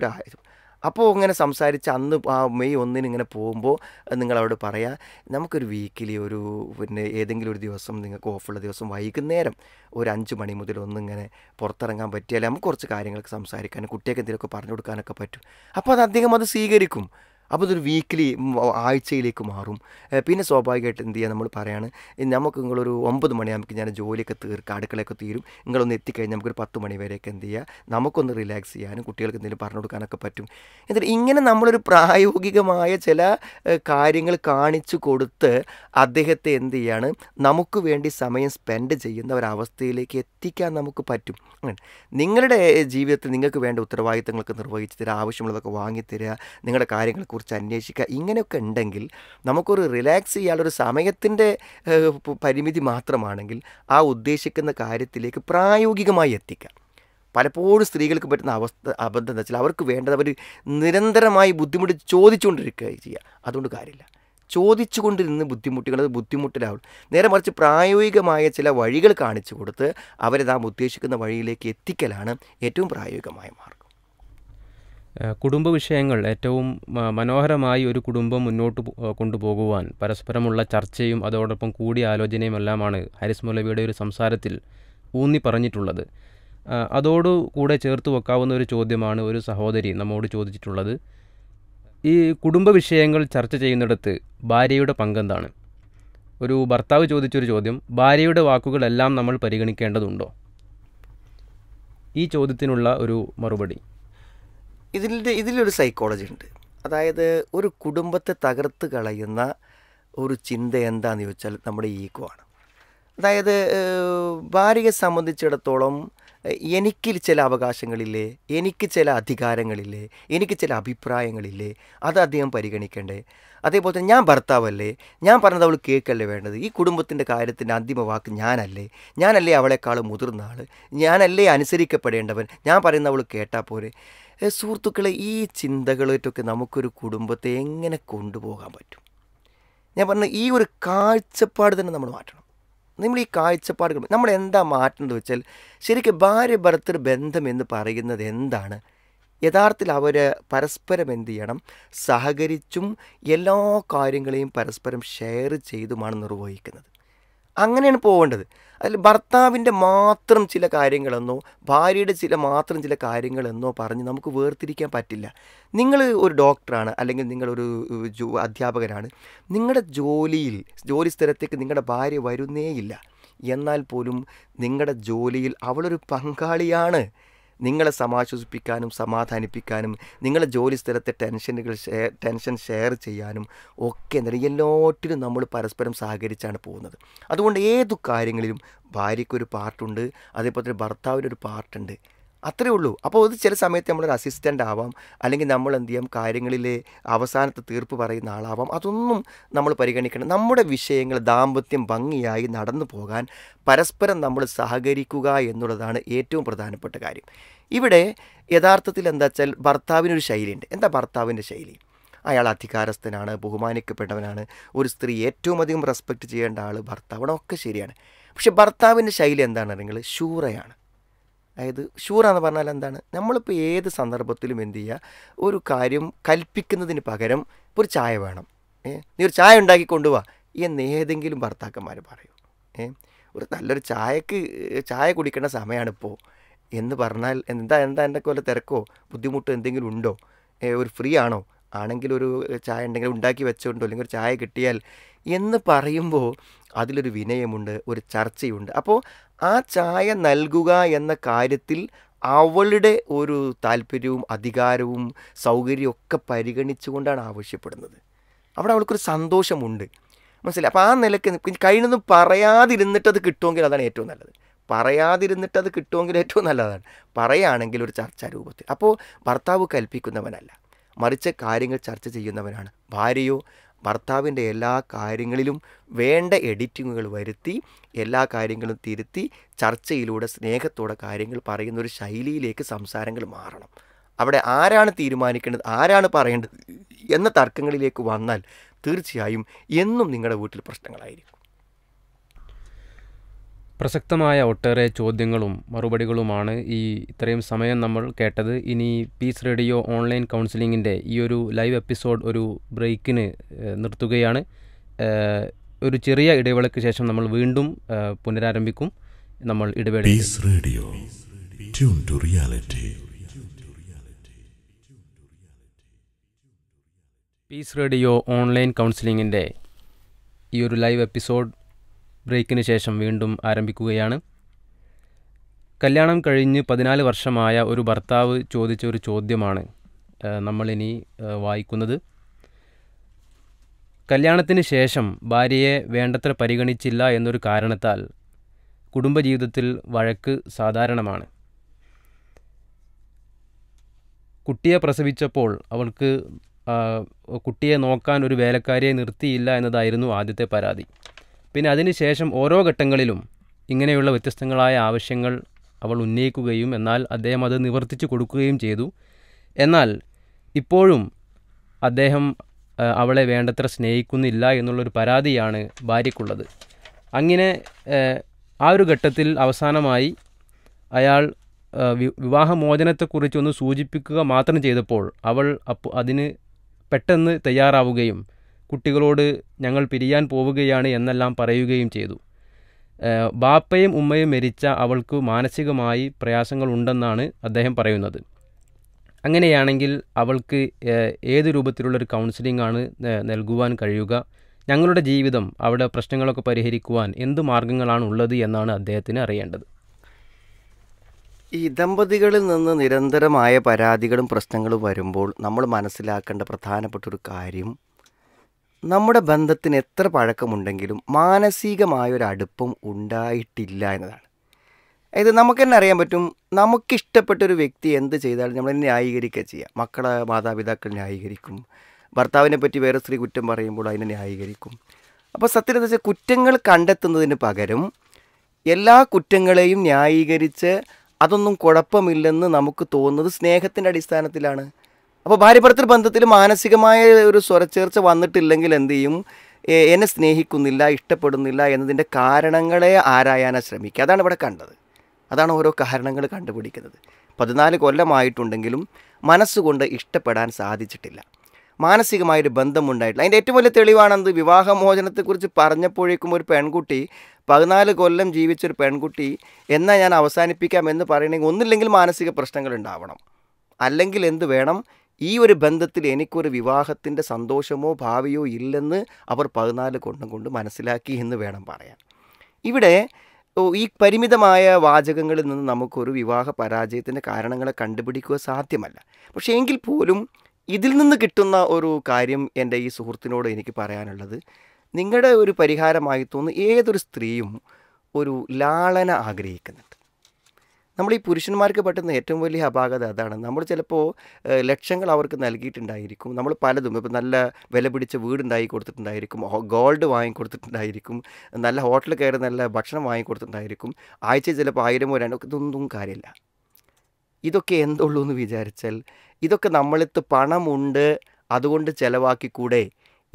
അപ്പോൾ ഇങ്ങനെ സംസാരിച്ച് അന്ന് ആ മെയ് 1 ഇങ്ങനെ പോകുമ്പോൾ നിങ്ങളവിടെ പറയാം, നമുക്കൊരു വീക്കിലി പിന്നെ ഏതെങ്കിലും ഒരു ദിവസം നിങ്ങൾക്ക് ഓഫുള്ള ദിവസം വൈകുന്നേരം ഒരു 5 മണി മുതൽ ഒന്നിങ്ങനെ പുറത്തിറങ്ങാൻ പറ്റിയാൽ നമുക്ക് കുറച്ച് കാര്യങ്ങളൊക്കെ സംസാരിക്കാനും കുട്ടികൾക്ക് എന്തെങ്കിലുമൊക്കെ പറഞ്ഞു കൊടുക്കാനൊക്കെ പറ്റും. അപ്പോൾ അത് അദ്ദേഹം അത് സ്വീകരിക്കും. അപ്പോൾ ഇതൊരു വീക്കിലി ആഴ്ചയിലേക്ക് മാറും. പിന്നെ സ്വാഭാവികമായിട്ട് എന്ത് ചെയ്യുക, നമ്മൾ പറയാണ്, നമുക്ക് നിങ്ങളൊരു 9 മണിയാകുമ്പോൾ ഞാൻ ജോലിയൊക്കെ തീർക്കുക, അടുക്കളയൊക്കെ തീരും, നിങ്ങളൊന്ന് എത്തിക്കഴിഞ്ഞാൽ നമുക്കൊരു 10 മണി വരെയൊക്കെ എന്ത് ചെയ്യുക, നമുക്കൊന്ന് റിലാക്സ് ചെയ്യാനും കുട്ടികൾക്ക് എന്തെങ്കിലും പറഞ്ഞു കൊടുക്കാനൊക്കെ പറ്റും. എന്നിട്ട് ഇങ്ങനെ നമ്മളൊരു പ്രായോഗികമായ ചില കാര്യങ്ങൾ കാണിച്ചു കൊടുത്ത് അദ്ദേഹത്തെ എന്ത് ചെയ്യാണ്, നമുക്ക് വേണ്ടി സമയം സ്പെൻഡ് ചെയ്യുന്ന ഒരവസ്ഥയിലേക്ക് എത്തിക്കാൻ നമുക്ക് പറ്റും. നിങ്ങളുടെ ജീവിതത്തിൽ നിങ്ങൾക്ക് വേണ്ട ഉത്തരവാദിത്തങ്ങളൊക്കെ നിർവഹിച്ച് തരിക, ആവശ്യമുള്ളതൊക്കെ വാങ്ങിത്തരിക, നിങ്ങളുടെ കാര്യങ്ങളെക്കുറിച്ച് അന്വേഷിക്കുക, ഇങ്ങനെയൊക്കെ ഉണ്ടെങ്കിൽ നമുക്കൊരു റിലാക്സ് ചെയ്യാനുള്ളൊരു സമയത്തിൻ്റെ പരിമിതി മാത്രമാണെങ്കിൽ ആ ഉദ്ദേശിക്കുന്ന കാര്യത്തിലേക്ക് പ്രായോഗികമായി എത്തിക്കാം. പലപ്പോഴും സ്ത്രീകൾക്ക് പറ്റുന്ന അബദ്ധം എന്താ വെച്ചാൽ അവർക്ക് വേണ്ടത് അവർ നിരന്തരമായി ബുദ്ധിമുട്ട് ചോദിച്ചുകൊണ്ടിരിക്കുക ചെയ്യുക. അതുകൊണ്ട് കാര്യമില്ല, ചോദിച്ചുകൊണ്ടിരുന്ന് ബുദ്ധിമുട്ടിലാവും. നേരെ മറിച്ച് പ്രായോഗികമായ ചില വഴികൾ കാണിച്ചു കൊടുത്ത് അവരെ നാം ഉദ്ദേശിക്കുന്ന വഴിയിലേക്ക് എത്തിക്കലാണ് ഏറ്റവും പ്രായോഗികമായ മാർഗം. കുടുംബ വിഷയങ്ങൾ ഏറ്റവും മനോഹരമായി ഒരു കുടുംബം മുന്നോട്ട് കൊണ്ടുപോകുവാൻ പരസ്പരമുള്ള ചർച്ചയും അതോടൊപ്പം കൂടിയാലോചനയും എല്ലാമാണ് ഹാരിസ് മൗലവിയുടെ ഒരു സംസാരത്തിൽ ഊന്നി പറഞ്ഞിട്ടുള്ളത്. അതോടുകൂടെ ചേർത്ത് വെക്കാവുന്ന ഒരു ചോദ്യമാണ് ഒരു സഹോദരി നമ്മോട് ചോദിച്ചിട്ടുള്ളത്. ഈ കുടുംബ വിഷയങ്ങൾ ചർച്ച ചെയ്യുന്നിടത്ത് ഭാര്യയുടെ പങ്കെന്താണ്? ഒരു ഭർത്താവ് ചോദിച്ചൊരു ചോദ്യം, ഭാര്യയുടെ വാക്കുകളെല്ലാം നമ്മൾ പരിഗണിക്കേണ്ടതുണ്ടോ? ഈ ചോദ്യത്തിനുള്ള ഒരു മറുപടി. ഇതിലൊരു സൈക്കോളജി ഉണ്ട്. അതായത് ഒരു കുടുംബത്തെ തകർത്ത് കളയുന്ന ഒരു ചിന്ത എന്താണെന്ന് ചോദിച്ചാൽ നമ്മുടെ ഈഗോ ആണ്. അതായത് ഭാര്യയെ സംബന്ധിച്ചിടത്തോളം എനിക്ക് ചില അവകാശങ്ങളില്ലേ, എനിക്ക് ചില അധികാരങ്ങളില്ലേ, എനിക്ക് ചില അഭിപ്രായങ്ങളില്ലേ, അത് അദ്ദേഹം പരിഗണിക്കണ്ടേ. അതേപോലെ തന്നെ ഞാൻ ഭർത്താവല്ലേ, ഞാൻ പറഞ്ഞത് അവൾ കേൾക്കല്ലേ വേണ്ടത്, ഈ കുടുംബത്തിൻ്റെ കാര്യത്തിൻ്റെ അന്തിമ വാക്ക് ഞാനല്ലേ അവളെക്കാൾ മുതിർന്ന ആൾ, ഞാനല്ലേ അനുസരിക്കപ്പെടേണ്ടവൻ, ഞാൻ പറയുന്ന അവൾ കേട്ടാൽ പോരെ. സുഹൃത്തുക്കളെ, ഈ ചിന്തകളായിട്ടൊക്കെ നമുക്കൊരു കുടുംബത്തെ എങ്ങനെ കൊണ്ടുപോകാൻ പറ്റും? ഞാൻ പറഞ്ഞ ഈ ഒരു കാഴ്ചപ്പാട് തന്നെ നമ്മൾ മാറ്റണം. നമ്മൾ ഈ കാഴ്ചപ്പാടുകൾ നമ്മൾ എന്താ മാറ്റേണ്ടത് വെച്ചാൽ, ശരിക്കും ഭാര്യ ഭർത്തൃ ബന്ധം എന്ന് പറയുന്നത് എന്താണ്? യഥാർത്ഥത്തിൽ അവർ പരസ്പരം എന്ത് ചെയ്യണം, സഹകരിച്ചും എല്ലാ കാര്യങ്ങളെയും പരസ്പരം ഷെയർ ചെയ്തുമാണ് നിർവഹിക്കുന്നത്. അങ്ങനെയാണ് പോകേണ്ടത്. അതിൽ ഭർത്താവിൻ്റെ മാത്രം ചില കാര്യങ്ങളെന്നോ ഭാര്യയുടെ മാത്രം ചില കാര്യങ്ങളെന്നോ പറഞ്ഞ് നമുക്ക് വേർതിരിക്കാൻ പറ്റില്ല. നിങ്ങൾ ഒരു ഡോക്ടറാണ്, അല്ലെങ്കിൽ നിങ്ങളൊരു അധ്യാപകരാണ്, നിങ്ങളുടെ ജോലി സ്ഥലത്തേക്ക് നിങ്ങളുടെ ഭാര്യ വരുന്നേയില്ല. എന്നാൽ പോലും നിങ്ങളുടെ ജോലിയിൽ അവളൊരു പങ്കാളിയാണ്. നിങ്ങളെ സമാശ്വസിപ്പിക്കാനും സമാധാനിപ്പിക്കാനും നിങ്ങളുടെ ജോലി സ്ഥലത്തെ ടെൻഷൻ ഷെയർ ചെയ്യാനും ഒക്കെ എന്തായാലും എല്ലാറ്റിലും നമ്മൾ പരസ്പരം സഹകരിച്ചാണ് പോകുന്നത്. അതുകൊണ്ട് ഏതു കാര്യങ്ങളിലും ഭാര്യയ്ക്കൊരു പാർട്ടുണ്ട്, അതേപോലെ തന്നെ ഭർത്താവിനൊരു പാർട്ടുണ്ട്. അത്രയേ ഉള്ളൂ. അപ്പോൾ അത് ചില സമയത്ത് നമ്മളൊരു അസിസ്റ്റൻ്റ് ആവാം, അല്ലെങ്കിൽ നമ്മൾ എന്ത് ചെയ്യാം, കാര്യങ്ങളിലെ അവസാനത്തെ തീർപ്പ് പറയുന്ന ആളാവാം. അതൊന്നും നമ്മൾ പരിഗണിക്കണം. നമ്മുടെ വിഷയങ്ങൾ ദാമ്പത്യം ഭംഗിയായി നടന്നു പോകാൻ പരസ്പരം നമ്മൾ സഹകരിക്കുക എന്നുള്ളതാണ് ഏറ്റവും പ്രധാനപ്പെട്ട കാര്യം. ഇവിടെ യഥാർത്ഥത്തിൽ എന്താ വെച്ചാൽ ഭർത്താവിനൊരു ശൈലിയുണ്ട്. എന്താ ഭർത്താവിൻ്റെ ശൈലി? അയാൾ അധികാരസ്ഥനാണ്, ബഹുമാനിക്കപ്പെട്ടവനാണ്, ഒരു സ്ത്രീ ഏറ്റവും അധികം റെസ്പെക്റ്റ് ചെയ്യേണ്ട ആൾ ഭർത്താവിനൊക്കെ ശരിയാണ്. പക്ഷെ ഭർത്താവിൻ്റെ ശൈലി എന്താണ് അറിയുങ്ങൾ? ശൂറയാണ്. അതായത് ശൂറ എന്ന് പറഞ്ഞാൽ എന്താണ്? നമ്മളിപ്പോൾ ഏത് സന്ദർഭത്തിലും എന്ത് ചെയ്യുക, ഒരു കാര്യം കൽപ്പിക്കുന്നതിന് പകരം ഇപ്പോൾ ഒരു ചായ വേണം, നീ ഒരു ചായ ഉണ്ടാക്കി കൊണ്ടുപോവാ എന്ന് ഏതെങ്കിലും ഭർത്താക്കന്മാർ പറയൂ? ഒരു നല്ലൊരു ചായ കുടിക്കേണ്ട സമയമാണിപ്പോൾ എന്ന് പറഞ്ഞാൽ എന്താ എൻ്റെ പോലെ തിരക്കോ ബുദ്ധിമുട്ടോ എന്തെങ്കിലും ഉണ്ടോ, ഒരു ഫ്രീ ആണോ, ആണെങ്കിൽ ഒരു ചായ ഉണ്ടെങ്കിൽ ഉണ്ടാക്കി വെച്ചോണ്ടോ, അല്ലെങ്കിൽ ഒരു ചായ കിട്ടിയാൽ എന്ന് പറയുമ്പോൾ അതിലൊരു വിനയമുണ്ട്, ഒരു ചർച്ചയുണ്ട്. അപ്പോൾ ആ ചായ നൽകുക എന്ന കാര്യത്തിൽ അവളുടെ ഒരു താല്പര്യവും അധികാരവും സൗകര്യവും ഒക്കെ പരിഗണിച്ചുകൊണ്ടാണ് ആവശ്യപ്പെടുന്നത്. അവിടെ അവൾക്കൊരു സന്തോഷമുണ്ട്, മനസ്സിലായി. അപ്പോൾ ആ നിലയ്ക്ക് കഴിഞ്ഞൊന്നും പറയാതിരുന്നിട്ടത് കിട്ടുമെങ്കിൽ അതാണ് ഏറ്റവും നല്ലത്. പറയാതിരുന്നിട്ടത് കിട്ടുമെങ്കിൽ ഏറ്റവും നല്ലതാണ്. പറയുകയാണെങ്കിൽ ഒരു ചർച്ചാ രൂപത്തിൽ. അപ്പോൾ ഭർത്താവ് കൽപ്പിക്കുന്നവനല്ല, മറിച്ച് കാര്യങ്ങൾ ചർച്ച ചെയ്യുന്നവനാണ്. ഭാര്യയോ ഭർത്താവിൻ്റെ എല്ലാ കാര്യങ്ങളിലും വേണ്ട എഡിറ്റിങ്ങുകൾ വരുത്തി എല്ലാ കാര്യങ്ങളും തിരുത്തി ചർച്ചയിലൂടെ സ്നേഹത്തോടെ കാര്യങ്ങൾ പറയുന്ന ഒരു ശൈലിയിലേക്ക് സംസാരങ്ങൾ മാറണം. അവിടെ ആരാണ് തീരുമാനിക്കേണ്ടത്, ആരാണ് പറയേണ്ടത് എന്ന തർക്കങ്ങളിലേക്ക് വന്നാൽ തീർച്ചയായും എന്നും നിങ്ങളുടെ വീട്ടിൽ പ്രശ്നങ്ങളായിരിക്കും. പ്രസക്തമായ ഒട്ടേറെ ചോദ്യങ്ങളും മറുപടികളുമാണ് ഇത്രയും സമയം നമ്മൾ കേട്ടത്. ഇനി പീസ് റേഡിയോ ഓൺലൈൻ കൗൺസിലിങ്ങിൻ്റെ ഈ ഒരു ലൈവ് എപ്പിസോഡ് ഒരു ബ്രേക്കിന് നിർത്തുകയാണ്. ഒരു ചെറിയ ഇടവേളയ്ക്ക് ശേഷം നമ്മൾ വീണ്ടും പുനരാരംഭിക്കും. നമ്മൾ ഇടവേള. Peace radio, tune to reality. Peace radio online കൗൺസിലിങ്ങിൻ്റെ ഈ ഒരു ലൈവ് എപ്പിസോഡ് ബ്രേക്കിന് ശേഷം വീണ്ടും ആരംഭിക്കുകയാണ്. കല്യാണം കഴിഞ്ഞ് 14 വർഷമായ ഒരു ഭർത്താവ് ചോദിച്ച ഒരു ചോദ്യമാണ് നമ്മളിനി വായിക്കുന്നത്. കല്യാണത്തിന് ശേഷം ഭാര്യയെ വേണ്ടത്ര പരിഗണിച്ചില്ല എന്നൊരു കാരണത്താൽ കുടുംബജീവിതത്തിൽ വഴക്ക് സാധാരണമാണ്. കുട്ടിയെ പ്രസവിച്ചപ്പോൾ അവൾക്ക് കുട്ടിയെ നോക്കാൻ ഒരു വേലക്കാരിയെ നിർത്തിയില്ല എന്നതായിരുന്നു ആദ്യത്തെ പരാതി. പിന്നെ അതിനുശേഷം ഓരോ ഘട്ടങ്ങളിലും ഇങ്ങനെയുള്ള വ്യത്യസ്തങ്ങളായ ആവശ്യങ്ങൾ അവൾ ഉന്നയിക്കുകയും എന്നാൽ അദ്ദേഹം അത് നിവർത്തിച്ചു കൊടുക്കുകയും ചെയ്തു. എന്നാൽ ഇപ്പോഴും അദ്ദേഹം അവളെ വേണ്ടത്ര സ്നേഹിക്കുന്നില്ല എന്നുള്ളൊരു പരാതിയാണ് ഭാര്യയ്ക്കുള്ളത്. അങ്ങനെ ആ ഒരു ഘട്ടത്തിൽ അവസാനമായി അയാൾ വിവാഹമോചനത്തെക്കുറിച്ചൊന്ന് സൂചിപ്പിക്കുക മാത്രം ചെയ്തപ്പോൾ അവൾ അതിന് പെട്ടെന്ന് തയ്യാറാവുകയും കുട്ടികളോട് ഞങ്ങൾ പിരിയാൻ പോവുകയാണ് എന്നെല്ലാം പറയുകയും ചെയ്തു. ബാപ്പയും ഉമ്മയും മരിച്ച അവൾക്ക് മാനസികമായി പ്രയാസങ്ങളുണ്ടെന്നാണ് അദ്ദേഹം പറയുന്നത്. അങ്ങനെയാണെങ്കിൽ അവൾക്ക് ഏത് രൂപത്തിലുള്ളൊരു കൗൺസിലിംഗ് ആണ് നൽകുവാൻ കഴിയുക? ഞങ്ങളുടെ ജീവിതം അവിടെ പ്രശ്നങ്ങളൊക്കെ പരിഹരിക്കുവാൻ എന്ത് മാർഗങ്ങളാണ് ഉള്ളത് എന്നാണ് അദ്ദേഹത്തിന് അറിയേണ്ടത്. ഈ ദമ്പതികളിൽ നിന്ന് നിരന്തരമായ പരാതികളും പ്രശ്നങ്ങളും വരുമ്പോൾ നമ്മൾ മനസ്സിലാക്കേണ്ട പ്രധാനപ്പെട്ടൊരു കാര്യം, നമ്മുടെ ബന്ധത്തിന് എത്ര പഴക്കമുണ്ടെങ്കിലും മാനസികമായൊരു അടുപ്പം ഉണ്ടായിട്ടില്ല എന്നതാണ്. അതായത് നമുക്ക് തന്നെ അറിയാൻ പറ്റും, നമുക്കിഷ്ടപ്പെട്ടൊരു വ്യക്തി എന്ത് ചെയ്താലും നമ്മൾ ന്യായീകരിക്കുക ചെയ്യുക. മക്കളെ മാതാപിതാക്കൾ ന്യായീകരിക്കും, ഭർത്താവിനെ പറ്റി വേറെ സ്ത്രീ കുറ്റം പറയുമ്പോൾ അതിനെ ന്യായീകരിക്കും. അപ്പോൾ സത്യത്തിൽ വെച്ചാൽ കുറ്റങ്ങൾ കണ്ടെത്തുന്നതിന് പകരം എല്ലാ കുറ്റങ്ങളെയും ന്യായീകരിച്ച് അതൊന്നും കുഴപ്പമില്ലെന്ന് നമുക്ക് തോന്നുന്നത് സ്നേഹത്തിൻ്റെ അടിസ്ഥാനത്തിലാണ്. അപ്പോൾ ഭാര്യ ഭർത്തൃ ബന്ധത്തിൽ മാനസികമായ ഒരു സ്വരച്ചേർച്ച വന്നിട്ടില്ലെങ്കിൽ എന്ത് ചെയ്യും? എന്നെ സ്നേഹിക്കുന്നില്ല, ഇഷ്ടപ്പെടുന്നില്ല എന്നതിൻ്റെ കാരണങ്ങളെ ആരായാനാണ് ശ്രമിക്കുക. അതാണ് ഇവിടെ കണ്ടത്. അതാണ് ഓരോ കാരണങ്ങൾ കണ്ടുപിടിക്കുന്നത്. 14 കൊല്ലമായിട്ടുണ്ടെങ്കിലും മനസ്സുകൊണ്ട് ഇഷ്ടപ്പെടാൻ സാധിച്ചിട്ടില്ല, മാനസികമായൊരു ബന്ധമുണ്ടായിട്ടില്ല. അതിൻ്റെ ഏറ്റവും വലിയ തെളിവാണെന്ത്? വിവാഹമോചനത്തെക്കുറിച്ച് പറഞ്ഞപ്പോഴേക്കും ഒരു പെൺകുട്ടി, 14 കൊല്ലം ജീവിച്ചൊരു പെൺകുട്ടി എന്നാൽ ഞാൻ അവസാനിപ്പിക്കാം എന്ന് പറയണമെങ്കിൽ ഒന്നില്ലെങ്കിൽ മാനസിക പ്രശ്നങ്ങൾ ഉണ്ടാവണം, അല്ലെങ്കിൽ എന്ത് വേണം? ഈ ഒരു ബന്ധത്തിൽ എനിക്കൊരു വിവാഹത്തിൻ്റെ സന്തോഷമോ ഭാവിയോ ഇല്ലെന്ന് അവർ 14 കൊല്ലം കൊണ്ട് മനസ്സിലാക്കി എന്ന് വേണം പറയാൻ. ഇവിടെ ഈ പരിമിതമായ വാചകങ്ങളിൽ നിന്ന് നമുക്കൊരു വിവാഹ പരാജയത്തിൻ്റെ കാരണങ്ങളെ കണ്ടുപിടിക്കുക സാധ്യമല്ല. പക്ഷേ എങ്കിൽ പോലും ഇതിൽ നിന്ന് കിട്ടുന്ന ഒരു കാര്യം എൻ്റെ ഈ സുഹൃത്തിനോട് എനിക്ക് പറയാനുള്ളത്, നിങ്ങളുടെ ഒരു പരിഹാരമായി തോന്നുന്നു ഏതൊരു സ്ത്രീയും ഒരു ലാളന ആഗ്രഹിക്കുന്നുണ്ട്. നമ്മൾ ഈ പുരുഷന്മാർക്ക് പറ്റുന്ന ഏറ്റവും വലിയ അപാകത അതാണ്. നമ്മൾ ചിലപ്പോൾ ലക്ഷങ്ങൾ അവർക്ക് നൽകിയിട്ടുണ്ടായിരിക്കും, നമ്മൾ പലതും ഇപ്പോൾ നല്ല വില പിടിച്ച വീടുണ്ടാക്കി കൊടുത്തിട്ടുണ്ടായിരിക്കും, ഗോൾഡ് വാങ്ങിക്കൊടുത്തിട്ടുണ്ടായിരിക്കും, നല്ല ഹോട്ടലിൽ കയറി നല്ല ഭക്ഷണം വാങ്ങിക്കൊടുത്തിട്ടുണ്ടായിരിക്കും, ആഴ്ചയിൽ ചിലപ്പോൾ 1000 200, ഇതൊന്നും കാര്യമില്ല. ഇതൊക്കെ എന്തുള്ളൂ എന്ന് വിചാരിച്ചാൽ ഇതൊക്കെ നമ്മളിത്ത് പണമുണ്ട് അതുകൊണ്ട് ചിലവാക്കിക്കൂടെ,